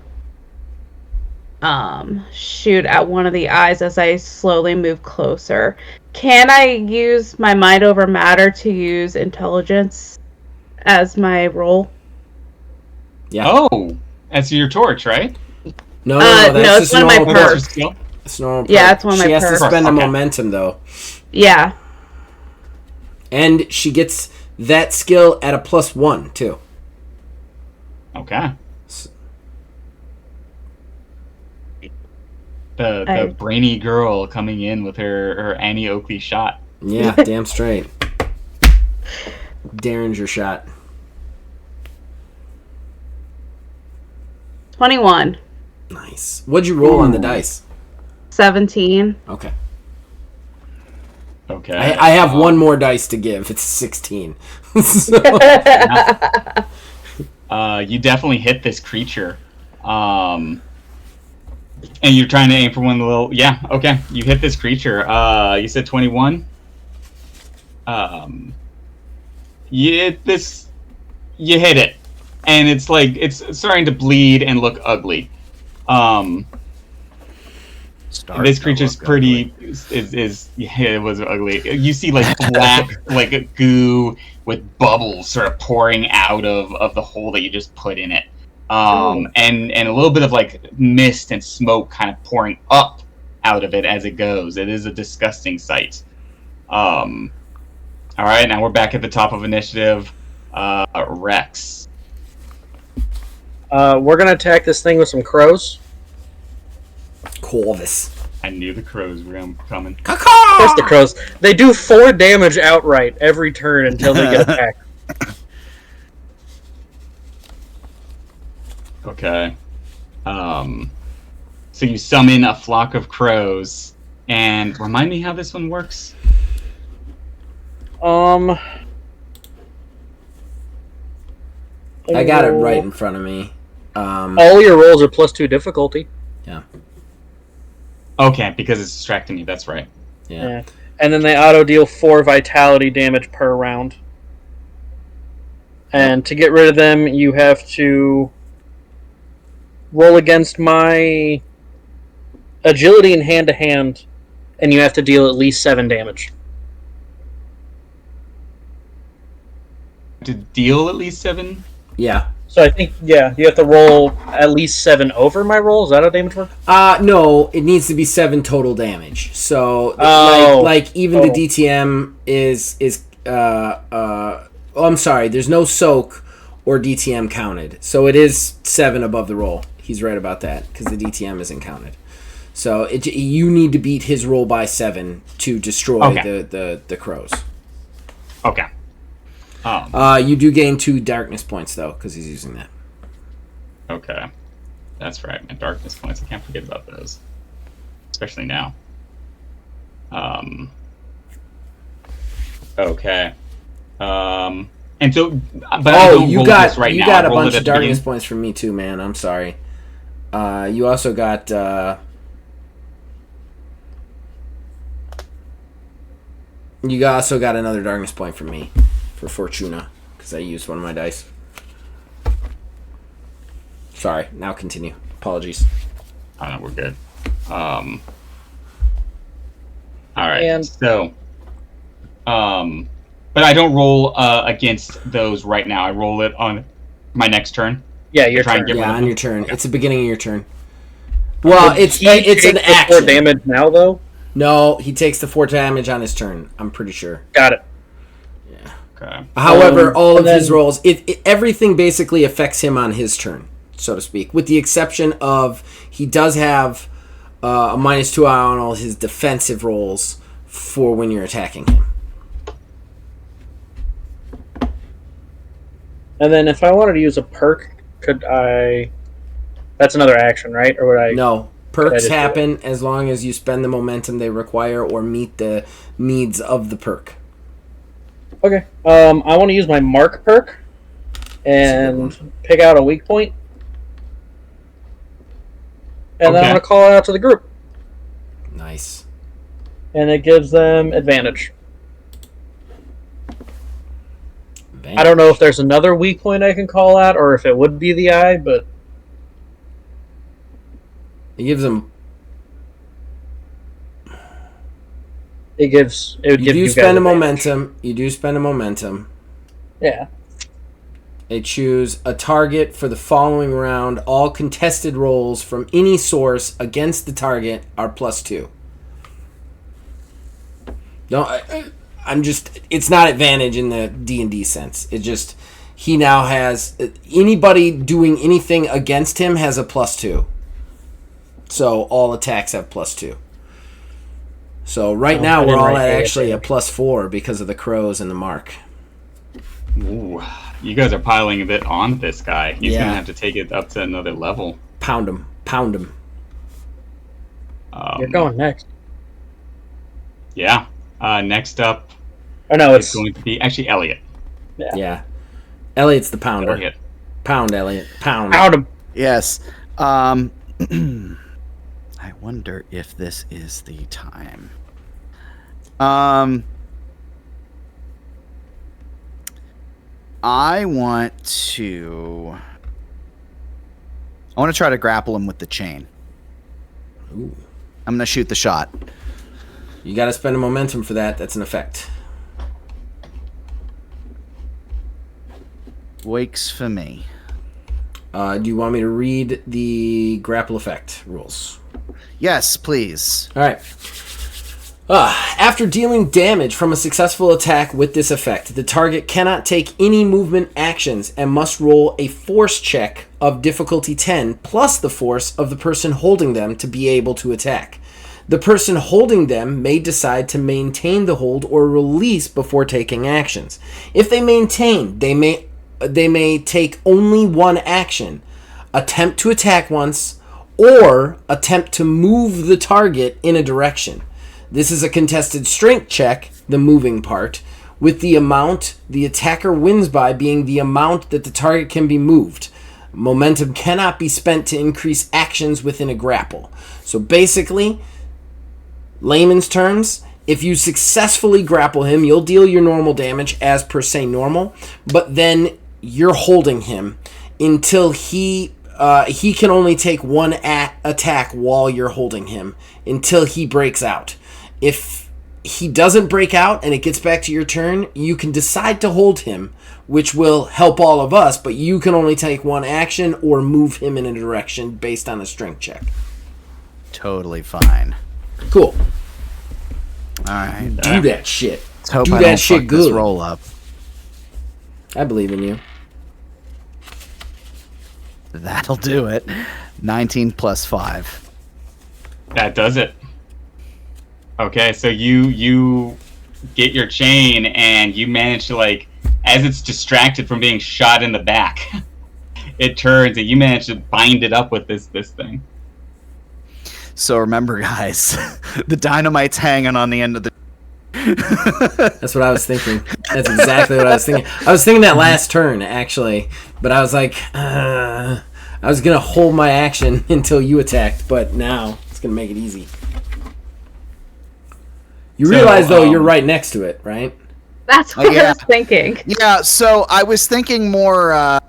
shoot at one of the eyes as I slowly move closer. Can I use my mind over matter to use intelligence as my roll? Yeah. Oh, that's your torch, right? No, No, that's it's just one of my normal That's your perks. skill? It's normal Yeah, perk. it's one of my She has to perks. spend a Okay. momentum, though. Yeah. And she gets that skill at a +1, too. Okay. The I- brainy girl coming in with her Annie Oakley shot. Yeah, damn straight. Derringer shot. 21. Nice. What'd you roll on the dice? 17. Okay. Okay. I have one more dice to give. It's 16. So- You definitely hit this creature. And you're trying to aim for one of the little... Yeah, okay. You hit this creature. You said 21? You hit it. And it's like, it's starting to bleed and look ugly. This creature's pretty... Yeah, it was ugly. You see like black, like a goo with bubbles sort of pouring out of the hole that you just put in it. And a little bit of like mist and smoke kind of pouring up out of it as it goes. It is a disgusting sight. All right, now we're back at the top of initiative. Rex. We're gonna attack this thing with some crows. Corvus. I knew the crows were coming. Of course, the crows. They do 4 damage outright every turn until they get attacked. Okay. So you summon a flock of crows, and remind me how this one works. I got it right in front of me. All your rolls are +2 difficulty. Yeah. Okay, because it's distracting me. That's right. Yeah. And then they auto deal 4 vitality damage per round. And to get rid of them, you have to roll against my agility and hand to hand, and you have to deal at least 7 damage. To deal at least 7. Yeah. So I think, yeah, you have to roll at least 7 over my roll. Is that how damage works? No, it needs to be 7 total damage. So, Oh. like even the Oh. DTM is I'm sorry, there's no soak or DTM counted. So it is 7 above the roll. He's right about that, because the DTM isn't counted. So you need to beat his roll by 7 to destroy the crows. Okay. You do gain 2 darkness points, though, because he's using that. Okay. That's right. My darkness points. I can't forget about those. Especially now. Okay. And so, but I don't you roll got this right you now. got I a roll it bunch at of the beginning. darkness points from me too, man. I'm sorry. You also got also got another darkness point from me for Fortuna, because I used one of my dice. Sorry. Now continue. Apologies. Oh, no, we're good. All right. And- So, but I don't roll against those right now. I roll it on my next turn. Yeah, your Try and turn. get rid Yeah, of on them. your turn. Okay. It's the beginning of your turn. Well, it's He an takes the 4 action. damage now, though. No, he takes the 4 damage on his turn. I'm pretty sure. Got it. Okay. However, all of and his then- rolls, everything basically affects him on his turn, so to speak, with the exception of he does have a -2 on all his defensive rolls for when you're attacking him. And then if I wanted to use a perk, could I... That's another action, right? Or would I... No, I perks just do happen as long as you spend the momentum they require or meet the needs of the perk. Okay. I want to use my mark perk and pick out a weak point. And then Okay. I'm going to call it out to the group. Nice. And it gives them advantage. I don't know if there's another weak point I can call out or if it would be the eye, but It gives them. it would You give do you spend a guys advantage. momentum. You do spend a momentum. Yeah. They choose a target for the following round. All contested rolls from any source against the target are +2. No, I'm just. It's not advantage in the D&D sense. It just he now has anybody doing anything against him has a +2. So all attacks have +2. So right now we're all at actually a +4 because of the crows and the mark. Ooh, you guys are piling a bit on this guy. He's gonna have to take it up to another level. Pound him. Pound him. You're going next. Yeah. Next up it's going to be actually Elliot. Yeah. Elliot's the pounder. Elliot. Pound, Elliot. Pound. Pound him. Yes. I wonder if this is the time. I want to try to grapple him with the chain. Ooh. I'm going to shoot the shot. You got to spend a momentum for that. That's an effect. Wakes for me. Do you want me to read the grapple effect rules? Yes, please. All right. After dealing damage from a successful attack with this effect, the target cannot take any movement actions and must roll a force check of difficulty 10 plus the force of the person holding them to be able to attack. The person holding them may decide to maintain the hold or release before taking actions. If they maintain, they may take only one action, attempt to attack once, or attempt to move the target in a direction. This is a contested strength check, the moving part, with the amount the attacker wins by being the amount that the target can be moved. Momentum cannot be spent to increase actions within a grapple. So basically, layman's terms, if you successfully grapple him, you'll deal your normal damage as per se normal, but then you're holding him until he can only take one attack while you're holding him until he breaks out. If he doesn't break out and it gets back to your turn, you can decide to hold him, which will help all of us, but you can only take one action or move him in a direction based on a strength check. Totally fine. Cool. All right. Do that shit. Let's hope Do I that don't shit fuck this good. roll up. I believe in you. That'll do it. 19 plus 5. That does it. Okay, so you get your chain and you manage to, like, as it's distracted from being shot in the back, it turns and you manage to bind it up with this thing. So remember, guys, the dynamite's hanging on the end of the... That's what I was thinking. That's exactly what I was thinking. I was thinking that last turn, actually, but I was like, I was going to hold my action until you attacked, but now it's going to make it easy. You realize, though, you're right next to it, right? That's what I was thinking. Yeah, so I was thinking more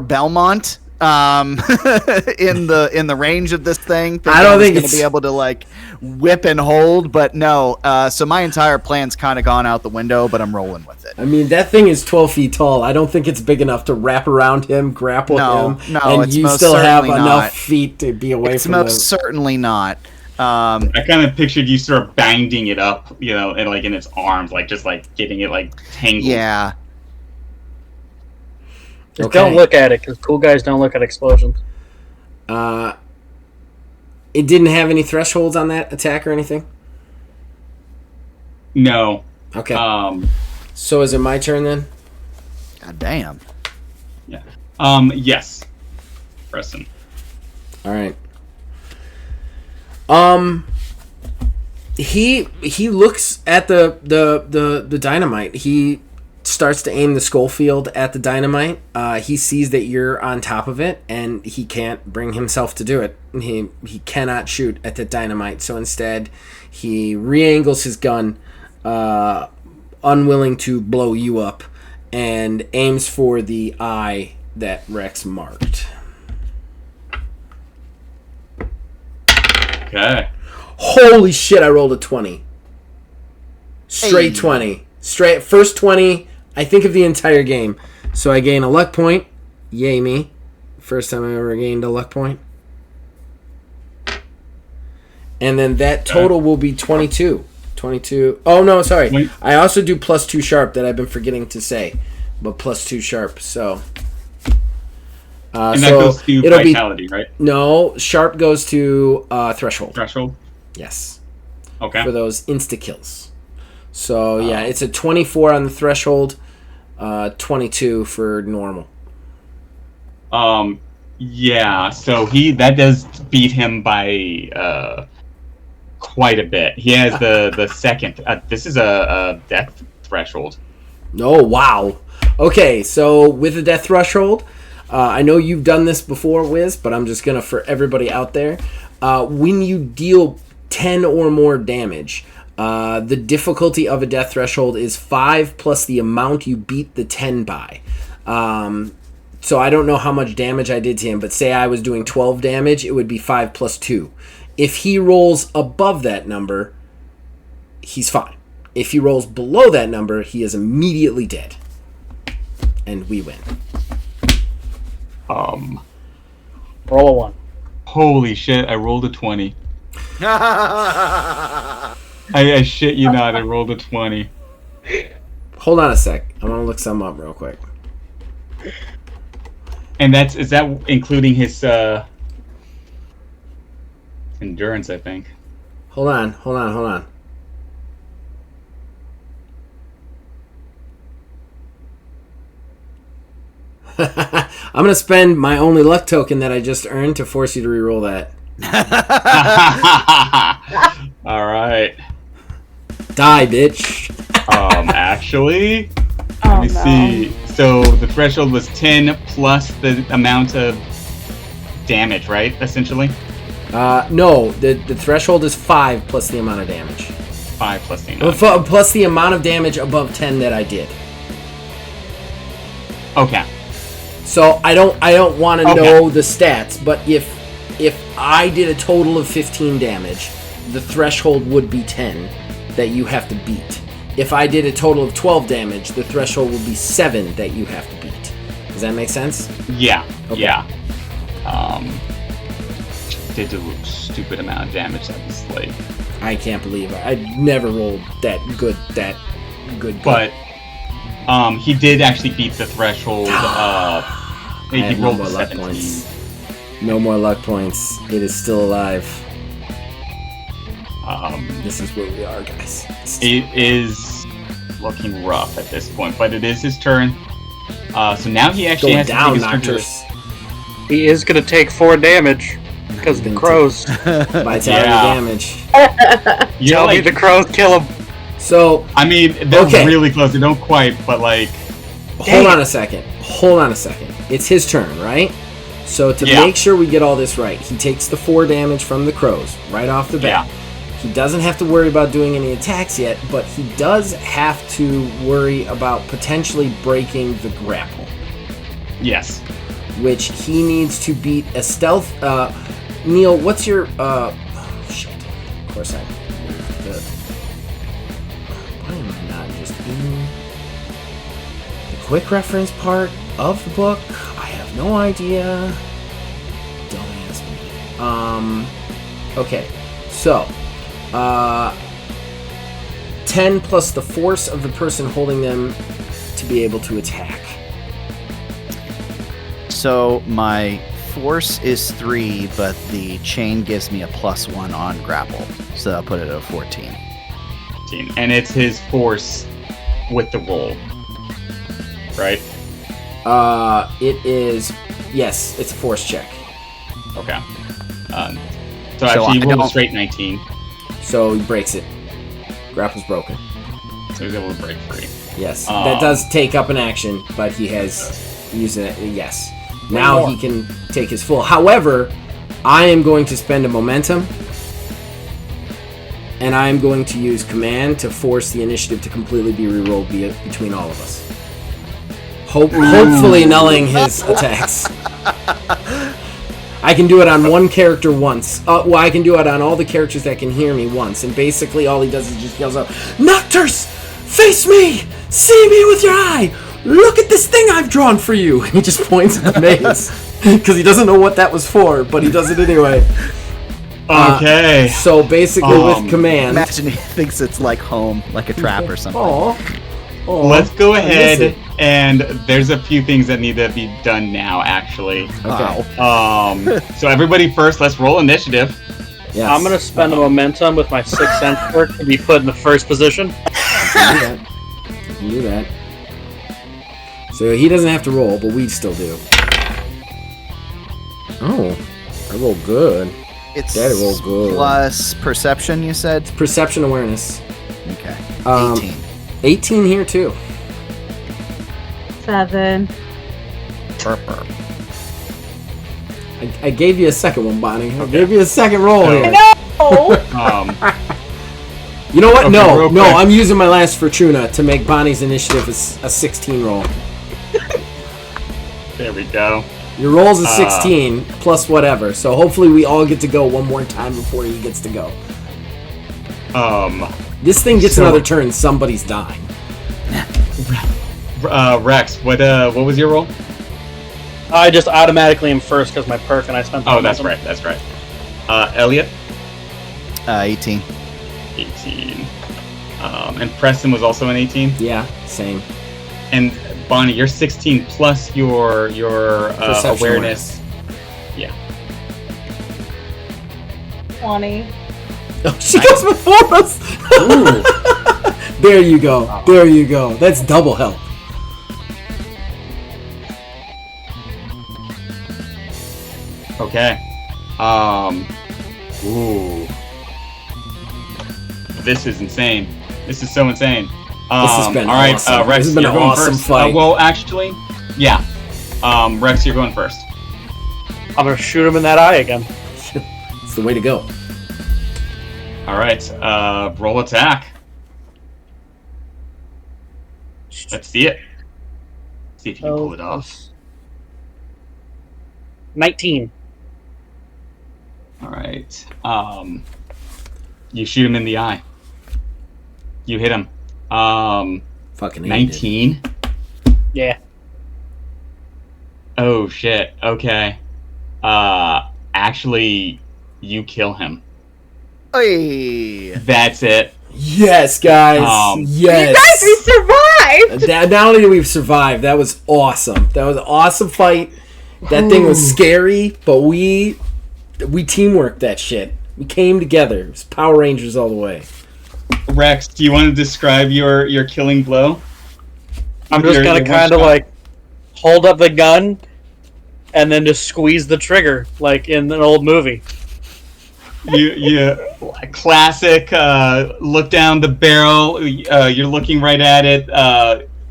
Belmont in the range of this thing. I don't think it's going to be able to, like, whip and hold, but no. So my entire plan's kind of gone out the window, but I'm rolling with it. I mean, that thing is 12 feet tall. I don't think it's big enough to wrap around him, grapple him, and you still have enough feet to be away from him. It's most certainly not. I kind of pictured you sort of binding it up, you know, and like in its arms, like just like getting it like tangled. Yeah. Just don't look at it, because cool guys don't look at explosions. It didn't have any thresholds on that attack or anything? No. Okay. So is it my turn then? God damn. Yeah. Yes. Preston. All right. He looks at the dynamite. He starts to aim the Schofield at the dynamite. He sees that you're on top of it, and he can't bring himself to do it. He cannot shoot at the dynamite, so instead he re-angles his gun, unwilling to blow you up, and aims for the eye that Rex marked. Okay. Holy shit, I rolled a 20. Straight 20. Straight first 20, I think, of the entire game. So I gain a luck point. Yay me. First time I ever gained a luck point. And then that total will be 22. 22. Oh, no, sorry. Wait. I also do +2 sharp that I've been forgetting to say. But +2 sharp, so... and so that goes to it'll vitality, right? No, sharp goes to threshold. Threshold? Yes. Okay. For those insta-kills. So, yeah, it's a 24 on the threshold, 22 for normal. Yeah, so that does beat him by quite a bit. He has the second. This is a death threshold. Oh, wow. Okay, so with the death threshold, I know you've done this before, Wiz, but I'm just going to, for everybody out there, when you deal 10 or more damage, the difficulty of a death threshold is 5 plus the amount you beat the 10 by. So I don't know how much damage I did to him, but say I was doing 12 damage, it would be 5 plus 2. If he rolls above that number, he's fine. If he rolls below that number, he is immediately dead. And we win. Roll a 1. Holy shit, I rolled a 20. I shit you not, I rolled a 20. Hold on a sec. I'm going to look some up real quick. And is that including his endurance, I think. Hold on. I'm going to spend my only luck token that I just earned to force you to reroll that. All right. Die, bitch. Actually, Oh, let me see. So the threshold was 10 plus the amount of damage, right? Essentially. No, the threshold is 5 plus the amount of damage. 5 plus the amount. Plus the amount of damage above 10 that I did. Okay. So I don't want to know the stats, but if I did a total of 15 damage, the threshold would be 10 that you have to beat. If I did a total of 12 damage, the threshold would be 7 that you have to beat. Does that make sense? Yeah. Okay. Yeah. Did a stupid amount of damage. That was like. I can't believe it. I never rolled that good. But he did actually beat the threshold. He rolled no more luck 17. points. No more luck points. It is still alive. This is where we are, guys. It is looking rough at this point, but it is his turn. So now he actually Going has down, to take his turn. Nocturus. He is going to take 4 damage because of the crows. Vitality Yeah. damage. Tell me the crows kill him. So I mean, they're Okay. really close. They don't quite, but like. hold on a second. It's his turn, right? So to Yeah. make sure we get all this right, he takes the 4 damage from the crows right off the bat. Yeah. He doesn't have to worry about doing any attacks yet, but he does have to worry about potentially breaking the grapple, Yes. which he needs to beat a stealth. Neil, what's your shit? Of course I. Why am I not just in the quick reference part of the book? I have no idea. Don't ask me. Okay, so 10 plus the force of the person holding them to be able to attack. So my force is 3, but the chain gives me a +1 on grapple. So I'll put it at a 14. And it's his force with the roll. Right? It is, yes, it's a force check. Okay. So actually, he rolled a straight 19. So he breaks it. Grapple's broken. So he's able to break free. Yes, that does take up an action, but he has used it. Yes. Now he can take his full. However, I am going to spend a momentum, and I am going to use command to force the initiative to completely be rerolled between all of us. Hopefully nulling his attacks. I can do it on one character once. Well, I can do it on all the characters that can hear me once. And basically all he does is just yells out, "Nocturus! Face me! See me with your eye! look at this thing I've drawn for you. He just points at the maze because he doesn't know what that was for, but he does it anyway. Okay. So basically, with command, Imagine he thinks it's like home, like a trap or something. Let's go ahead, and there's a few things that need to be done now, actually. Okay. So everybody first, let's roll initiative. Yes. I'm gonna spend a momentum with my 6th sense work to be put in the first position. Do that. So he doesn't have to roll, but we still do. Oh, I roll good. It's Daddy rolled good. plus perception, you said? Perception awareness. Okay. 18. 18 here too. 7. I gave you a second one, Bonnie. I gave you a second roll here. You know what? Okay, No, real quick. I'm using my last Fortuna to make Bonnie's initiative a 16 roll. There we go. Your roll's a 16 plus whatever, so hopefully we all get to go one more time before he gets to go. This thing gets another turn, somebody's dying. Rex, what was your roll? I just automatically am first because my perk and I spent. Oh, that's right. Elliot, 18. 18. And Preston was also an 18. Yeah, same. And Bonnie, you're 16 plus your Perception awareness. Yeah. 20. Oh, she goes before us! There you go. There you go. That's double help. Okay. Ooh. This is insane. This is so insane. This has been all right, awesome. Rex, This has been you're an going awesome first. fight. Well, actually, yeah. Rex, you're going first. I'm gonna shoot him in that eye again. It's the way to go. All right. Roll attack. Let's see it. See if you can pull it off. 19. All right. You shoot him in the eye. You hit him. Fucking 19. Yeah. Oh shit. Okay. Actually, you kill him. Hey. That's it. Yes, guys. Yes. You guys, we survived! Not only did we survive, that was awesome. That was an awesome fight. That thing was scary, but we teamworked that shit. We came together. It was Power Rangers all the way. Rex, do you want to describe your killing blow? I'm just Your gonna one kind of shot? like hold up the gun and then just squeeze the trigger like in an old movie. You classic. Look down the barrel. You're looking right at it.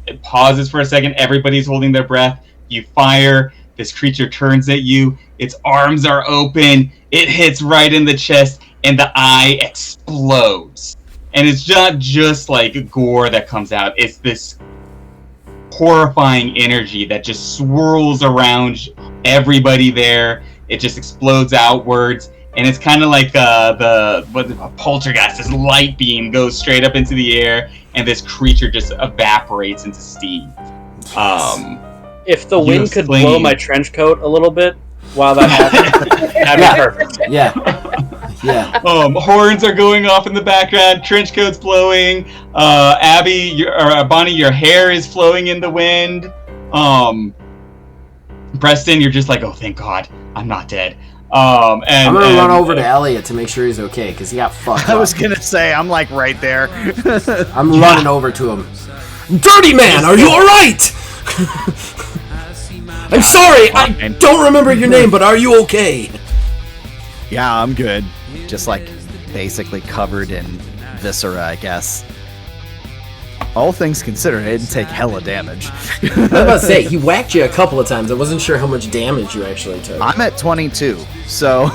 It pauses for a second. Everybody's holding their breath. You fire. This creature turns at you. Its arms are open. It hits right in the chest, and the eye explodes. And it's not just like gore that comes out. It's this horrifying energy that just swirls around everybody there. It just explodes outwards. And it's kind of like a poltergeist. This light beam goes straight up into the air, and this creature just evaporates into steam. If the You wind could explain. blow my trench coat a little bit while that happened, that'd be perfect. Yeah. Yeah. Horns are going off in the background. Trench coat's blowing. Abby, Bonnie, your hair is flowing in the wind. Preston, you're just like, oh, thank God, I'm not dead. And I'm gonna run over to Elliot to make sure he's okay because he got fucked I up. was gonna say, I'm like right there. I'm running over to him. Dirty man, are you alright? I'm sorry, I don't remember your name, but are you okay? Yeah, I'm good. Just like basically covered in viscera, I guess. All things considered, I didn't take hella damage. I was about to say, he whacked you a couple of times. I wasn't sure how much damage you actually took. I'm at 22, so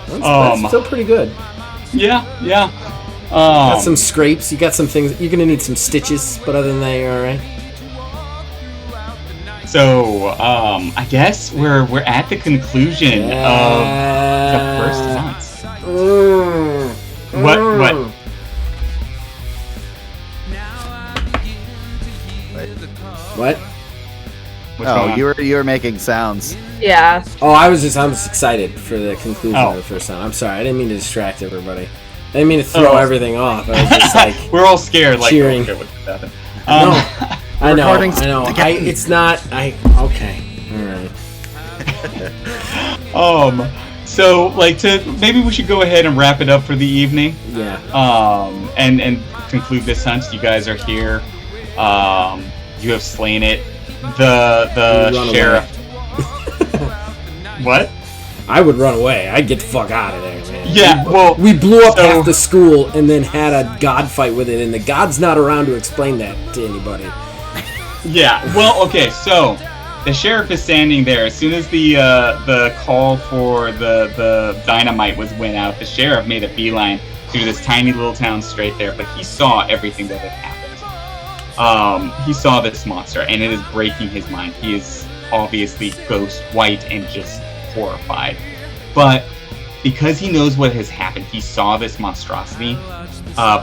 That's still pretty good. Yeah. Got some scrapes. You got some things. You're gonna need some stitches, but other than that, you're all right. So, I guess we're at the conclusion of the first hunt. What? it. What? What's going Oh, on? you were making sounds. Yeah. Oh, I was excited for the conclusion Oh. of the first sound. I'm sorry, I didn't mean to distract everybody. I didn't mean to throw everything off. I was just like, We're all scared, like, cheering. oh, okay, what just happened? no, I know, recording's I know. again. It's not. Okay, all right. So, like, maybe we should go ahead and wrap it up for the evening. Yeah. And conclude this hunt. You guys are here. You have slain it. The Run sheriff. What? I would run away. I'd get the fuck out of there, man. Yeah. Well, We blew up So- half the school and then had a god fight with it, and the god's not around to explain that to anybody. yeah. Well, okay. So the sheriff is standing there. As soon as the call for the dynamite went out, the sheriff made a beeline through this tiny little town straight there. But he saw everything that had happened. He saw this monster, and it is breaking his mind. He is obviously ghost white and just horrified. But because he knows what has happened, he saw this monstrosity.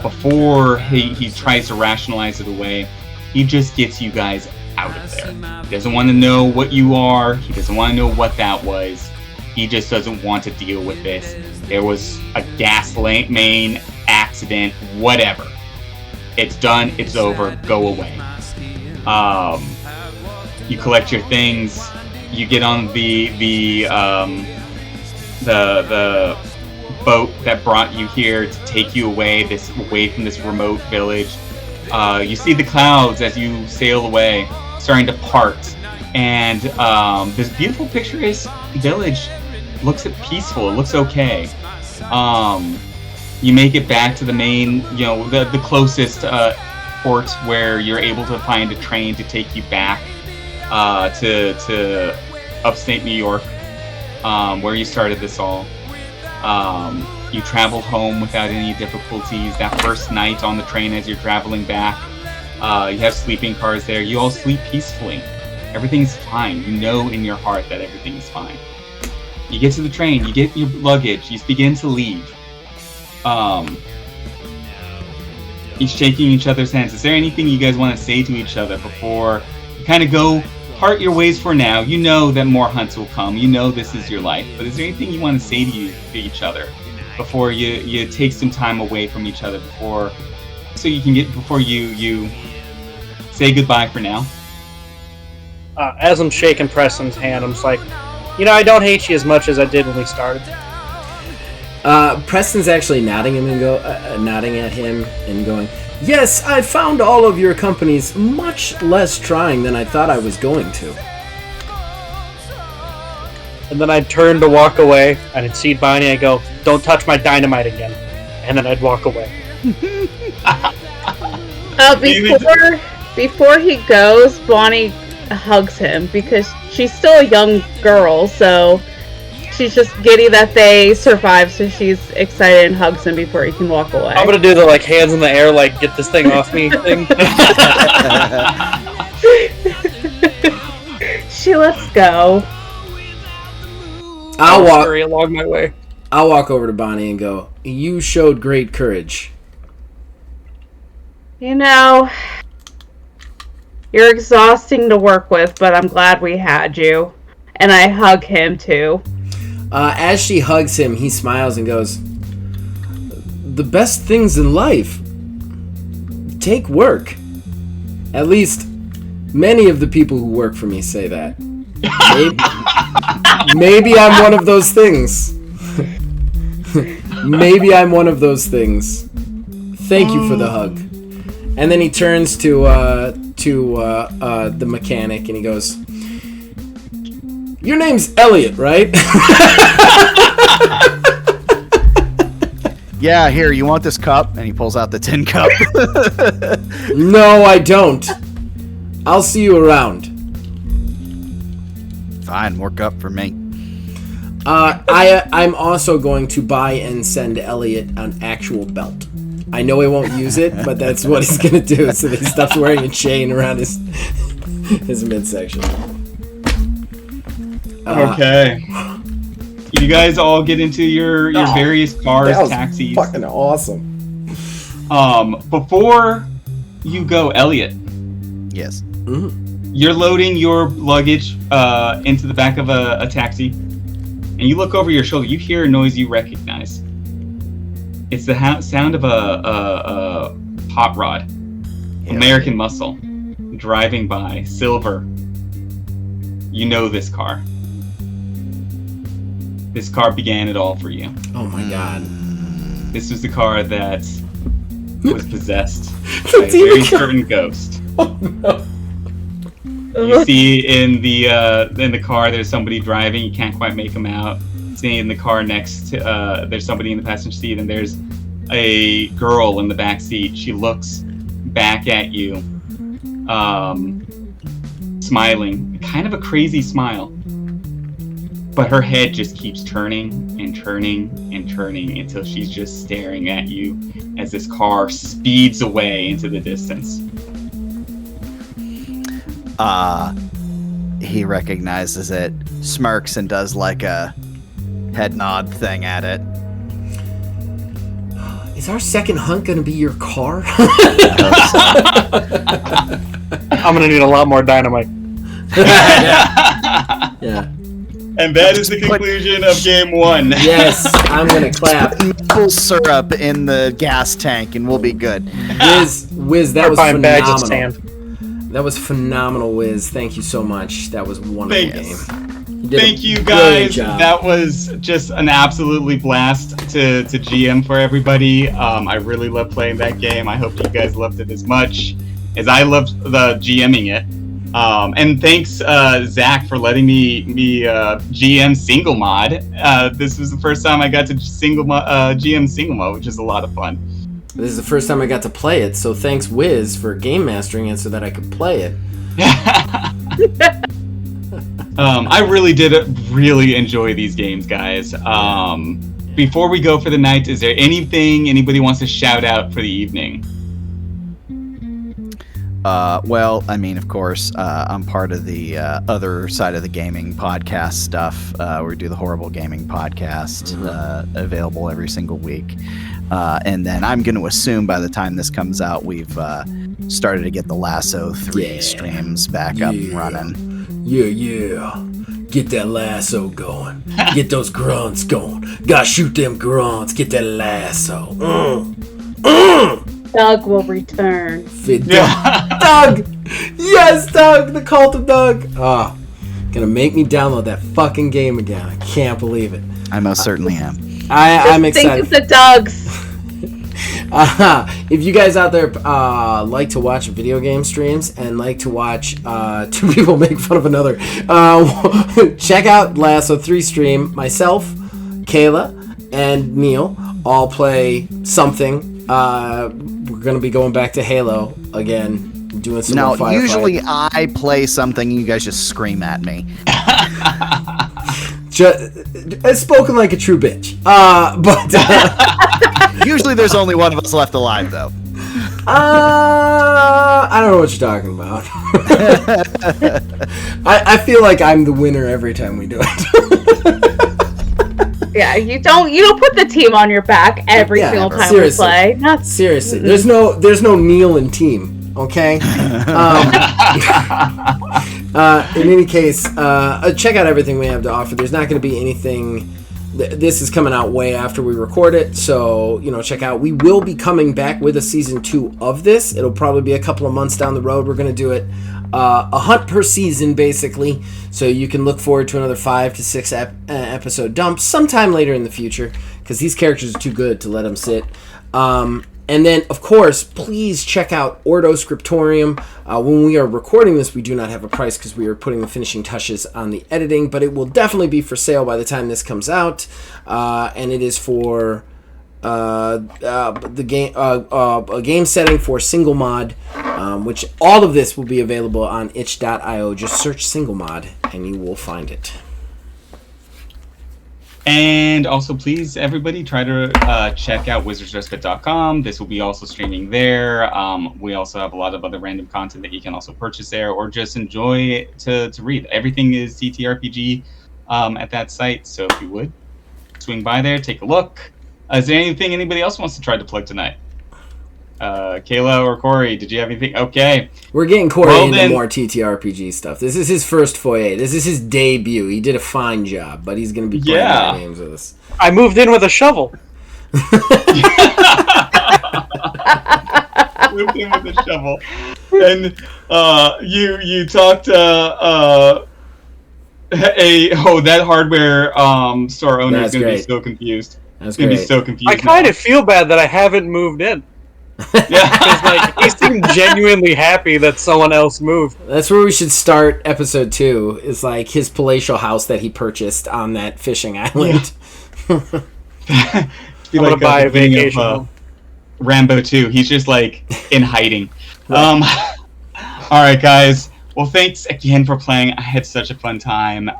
Before he tries to rationalize it away, he just gets you guys out of there. He doesn't want to know what you are. He doesn't want to know what that was. He just doesn't want to deal with this. There was a gas main accident, whatever. It's done. It's over. Go away. You collect your things. You get on the boat that brought you here to take you away from this remote village. You see the clouds as you sail away, starting to part, and this beautiful picturesque village looks peaceful. It looks okay. You make it back to the main, the closest port where you're able to find a train to take you back to upstate New York, where you started this all. You traveled home without any difficulties. That first night on the train as you're traveling back, you have sleeping cars there. You all sleep peacefully. Everything's fine. You know in your heart that everything is fine. You get to the train. You get your luggage. You begin to leave. Each shaking each other's hands. Is there anything you guys want to say to each other before you kind of go part your ways for now? You know that more hunts will come. You know this is your life. But is there anything you want to say to each other before you take some time away from each other before you say goodbye for now? As I'm shaking Preston's hand, I'm just like, I don't hate you as much as I did when we started. Preston's actually nodding at him and going, "Yes, I found all of your companies much less trying than I thought I was going to." And then I'd turn to walk away, and I'd see Bonnie, I'd go, "Don't touch my dynamite again." And then I'd walk away. Before he goes, Bonnie hugs him because she's still a young girl, so she's just giddy that they survived, so she's excited and hugs him before he can walk away. I'm gonna do the hands in the air, get this thing off me thing. She lets go. I'll scurry along my way. I'll walk over to Bonnie and go, "You showed great courage." You're exhausting to work with, but I'm glad we had you. And I hug him too. As she hugs him, he smiles and goes, "The best things in life take work. At least, many of the people who work for me say that. Maybe I'm one of those things. Maybe I'm one of those things. Thank you for the hug." And then he turns to the mechanic and he goes, "Your name's Elliot, right?" Yeah, here, you want this cup? And he pulls out the tin cup. "No, I don't. I'll see you around." Fine, more cup for me. I'm also going to buy and send Elliot an actual belt. I know he won't use it, but that's what he's gonna do, so that he stops wearing a chain around his midsection. Okay. You guys all get into your various cars, taxis. Fucking awesome. Before you go, Elliot, Yes. You're loading your luggage into the back of a taxi, and you look over your shoulder. You hear a noise you recognize. It's the sound of a hot rod, American Muscle, driving by, silver. You know this car. This car began it all for you. Oh my god. This was the car that was possessed by a very certain ghost. Oh no. You see in the car there's somebody driving. You can't quite make them out. See in the car next to there's somebody in the passenger seat, and there's a girl in the back seat. She looks back at you, smiling, kind of a crazy smile. But her head just keeps turning and turning and turning until she's just staring at you as this car speeds away into the distance. He recognizes it, smirks, and does like a head nod thing at it. Is our second hunt gonna be your car? I'm gonna need a lot more dynamite. Yeah. And that is the conclusion of game 1. Yes, I'm gonna clap. Maple syrup in the gas tank, and we'll be good. Wiz, that was Buying bags of phenomenal. sand. That was phenomenal, Wiz. Thank you so much. That was a wonderful Thanks. game. You did Thank a you brilliant guys. job. That was just an absolutely blast to GM for everybody. I really love playing that game. I hope you guys loved it as much as I loved the GMing it. And thanks, Zach, for letting me GM single mod. This was the first time I got to GM single mod, which is a lot of fun. This is the first time I got to play it, so thanks, Wiz, for game mastering it so that I could play it. I really did really enjoy these games, guys. Before we go for the night, is there anything anybody wants to shout out for the evening? Well, I mean, of course, I'm part of the other side of the gaming podcast stuff. We do the Horrible Gaming podcast, available every single week. And then I'm going to assume by the time this comes out, we've started to get the Lasso 3 streams back up and running. Yeah. Get that lasso going. Get those grunts going. Gotta shoot them grunts. Get that lasso. Doug will return. Doug! Yes, Doug! The Cult of Doug! Gonna make me download that fucking game again. I can't believe it. I most certainly am. I'm excited. Think of the Dougs. If you guys out there like to watch video game streams and like to watch two people make fun of another, check out Lasso 3 stream. Myself, Kayla, and Neil all play something. We're going to be going back to Halo again, doing some more firefight. Usually I play something and you guys just scream at me. It's spoken like a true bitch. But usually there's only one of us left alive, though. I don't know what you're talking about. I feel like I'm the winner every time we do it. Yeah, you don't put the team on your back every single time seriously. we play. Seriously, there's no Neil in team. Okay. In any case, check out everything we have to offer. There's not going to be anything. This is coming out way after we record it, so check out. We will be coming back with a season 2 of this. It'll probably be a couple of months down the road. We're going to do it a hunt per season, basically, so you can look forward to another 5 to 6 episode dump sometime later in the future, because these characters are too good to let them sit. And then, of course, please check out Ordo Scriptorium. When we are recording this, we do not have a price because we are putting the finishing touches on the editing, but it will definitely be for sale by the time this comes out. And it is for the game, a game setting for single mod, which all of this will be available on itch.io. Just search single mod and you will find it. And also, please, everybody, try to check out wizardsrespite.com. This will be also streaming there. We also have a lot of other random content that you can also purchase there or just enjoy to read. Everything is TTRPG at that site, so if you would, swing by there, take a look. Is there anything anybody else wants to try to plug tonight? Kayla or Corey, did you have anything? Okay. We're getting Corey Well, into then- more TTRPG stuff. This is his first foyer. This is his debut. He did a fine job, but he's going to be playing Yeah. more games with us. I moved in with a shovel. Moved in with a shovel. And you talked to that hardware store owner That's is going to be great. so confused. That's Going to be great. so confused. I kind of feel bad that I haven't moved in. Yeah. Because like he seemed genuinely happy that someone else moved. That's where we should start episode 2. Is like his palatial house that he purchased on that fishing island. Be I'm gonna buy the a beginning vacation of, home. Rambo 2. He's just like in hiding. All right, guys. Well, thanks again for playing. I had such a fun time.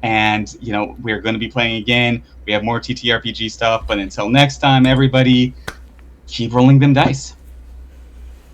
And we're going to be playing again. We have more TTRPG stuff, but until next time, everybody, keep rolling them dice.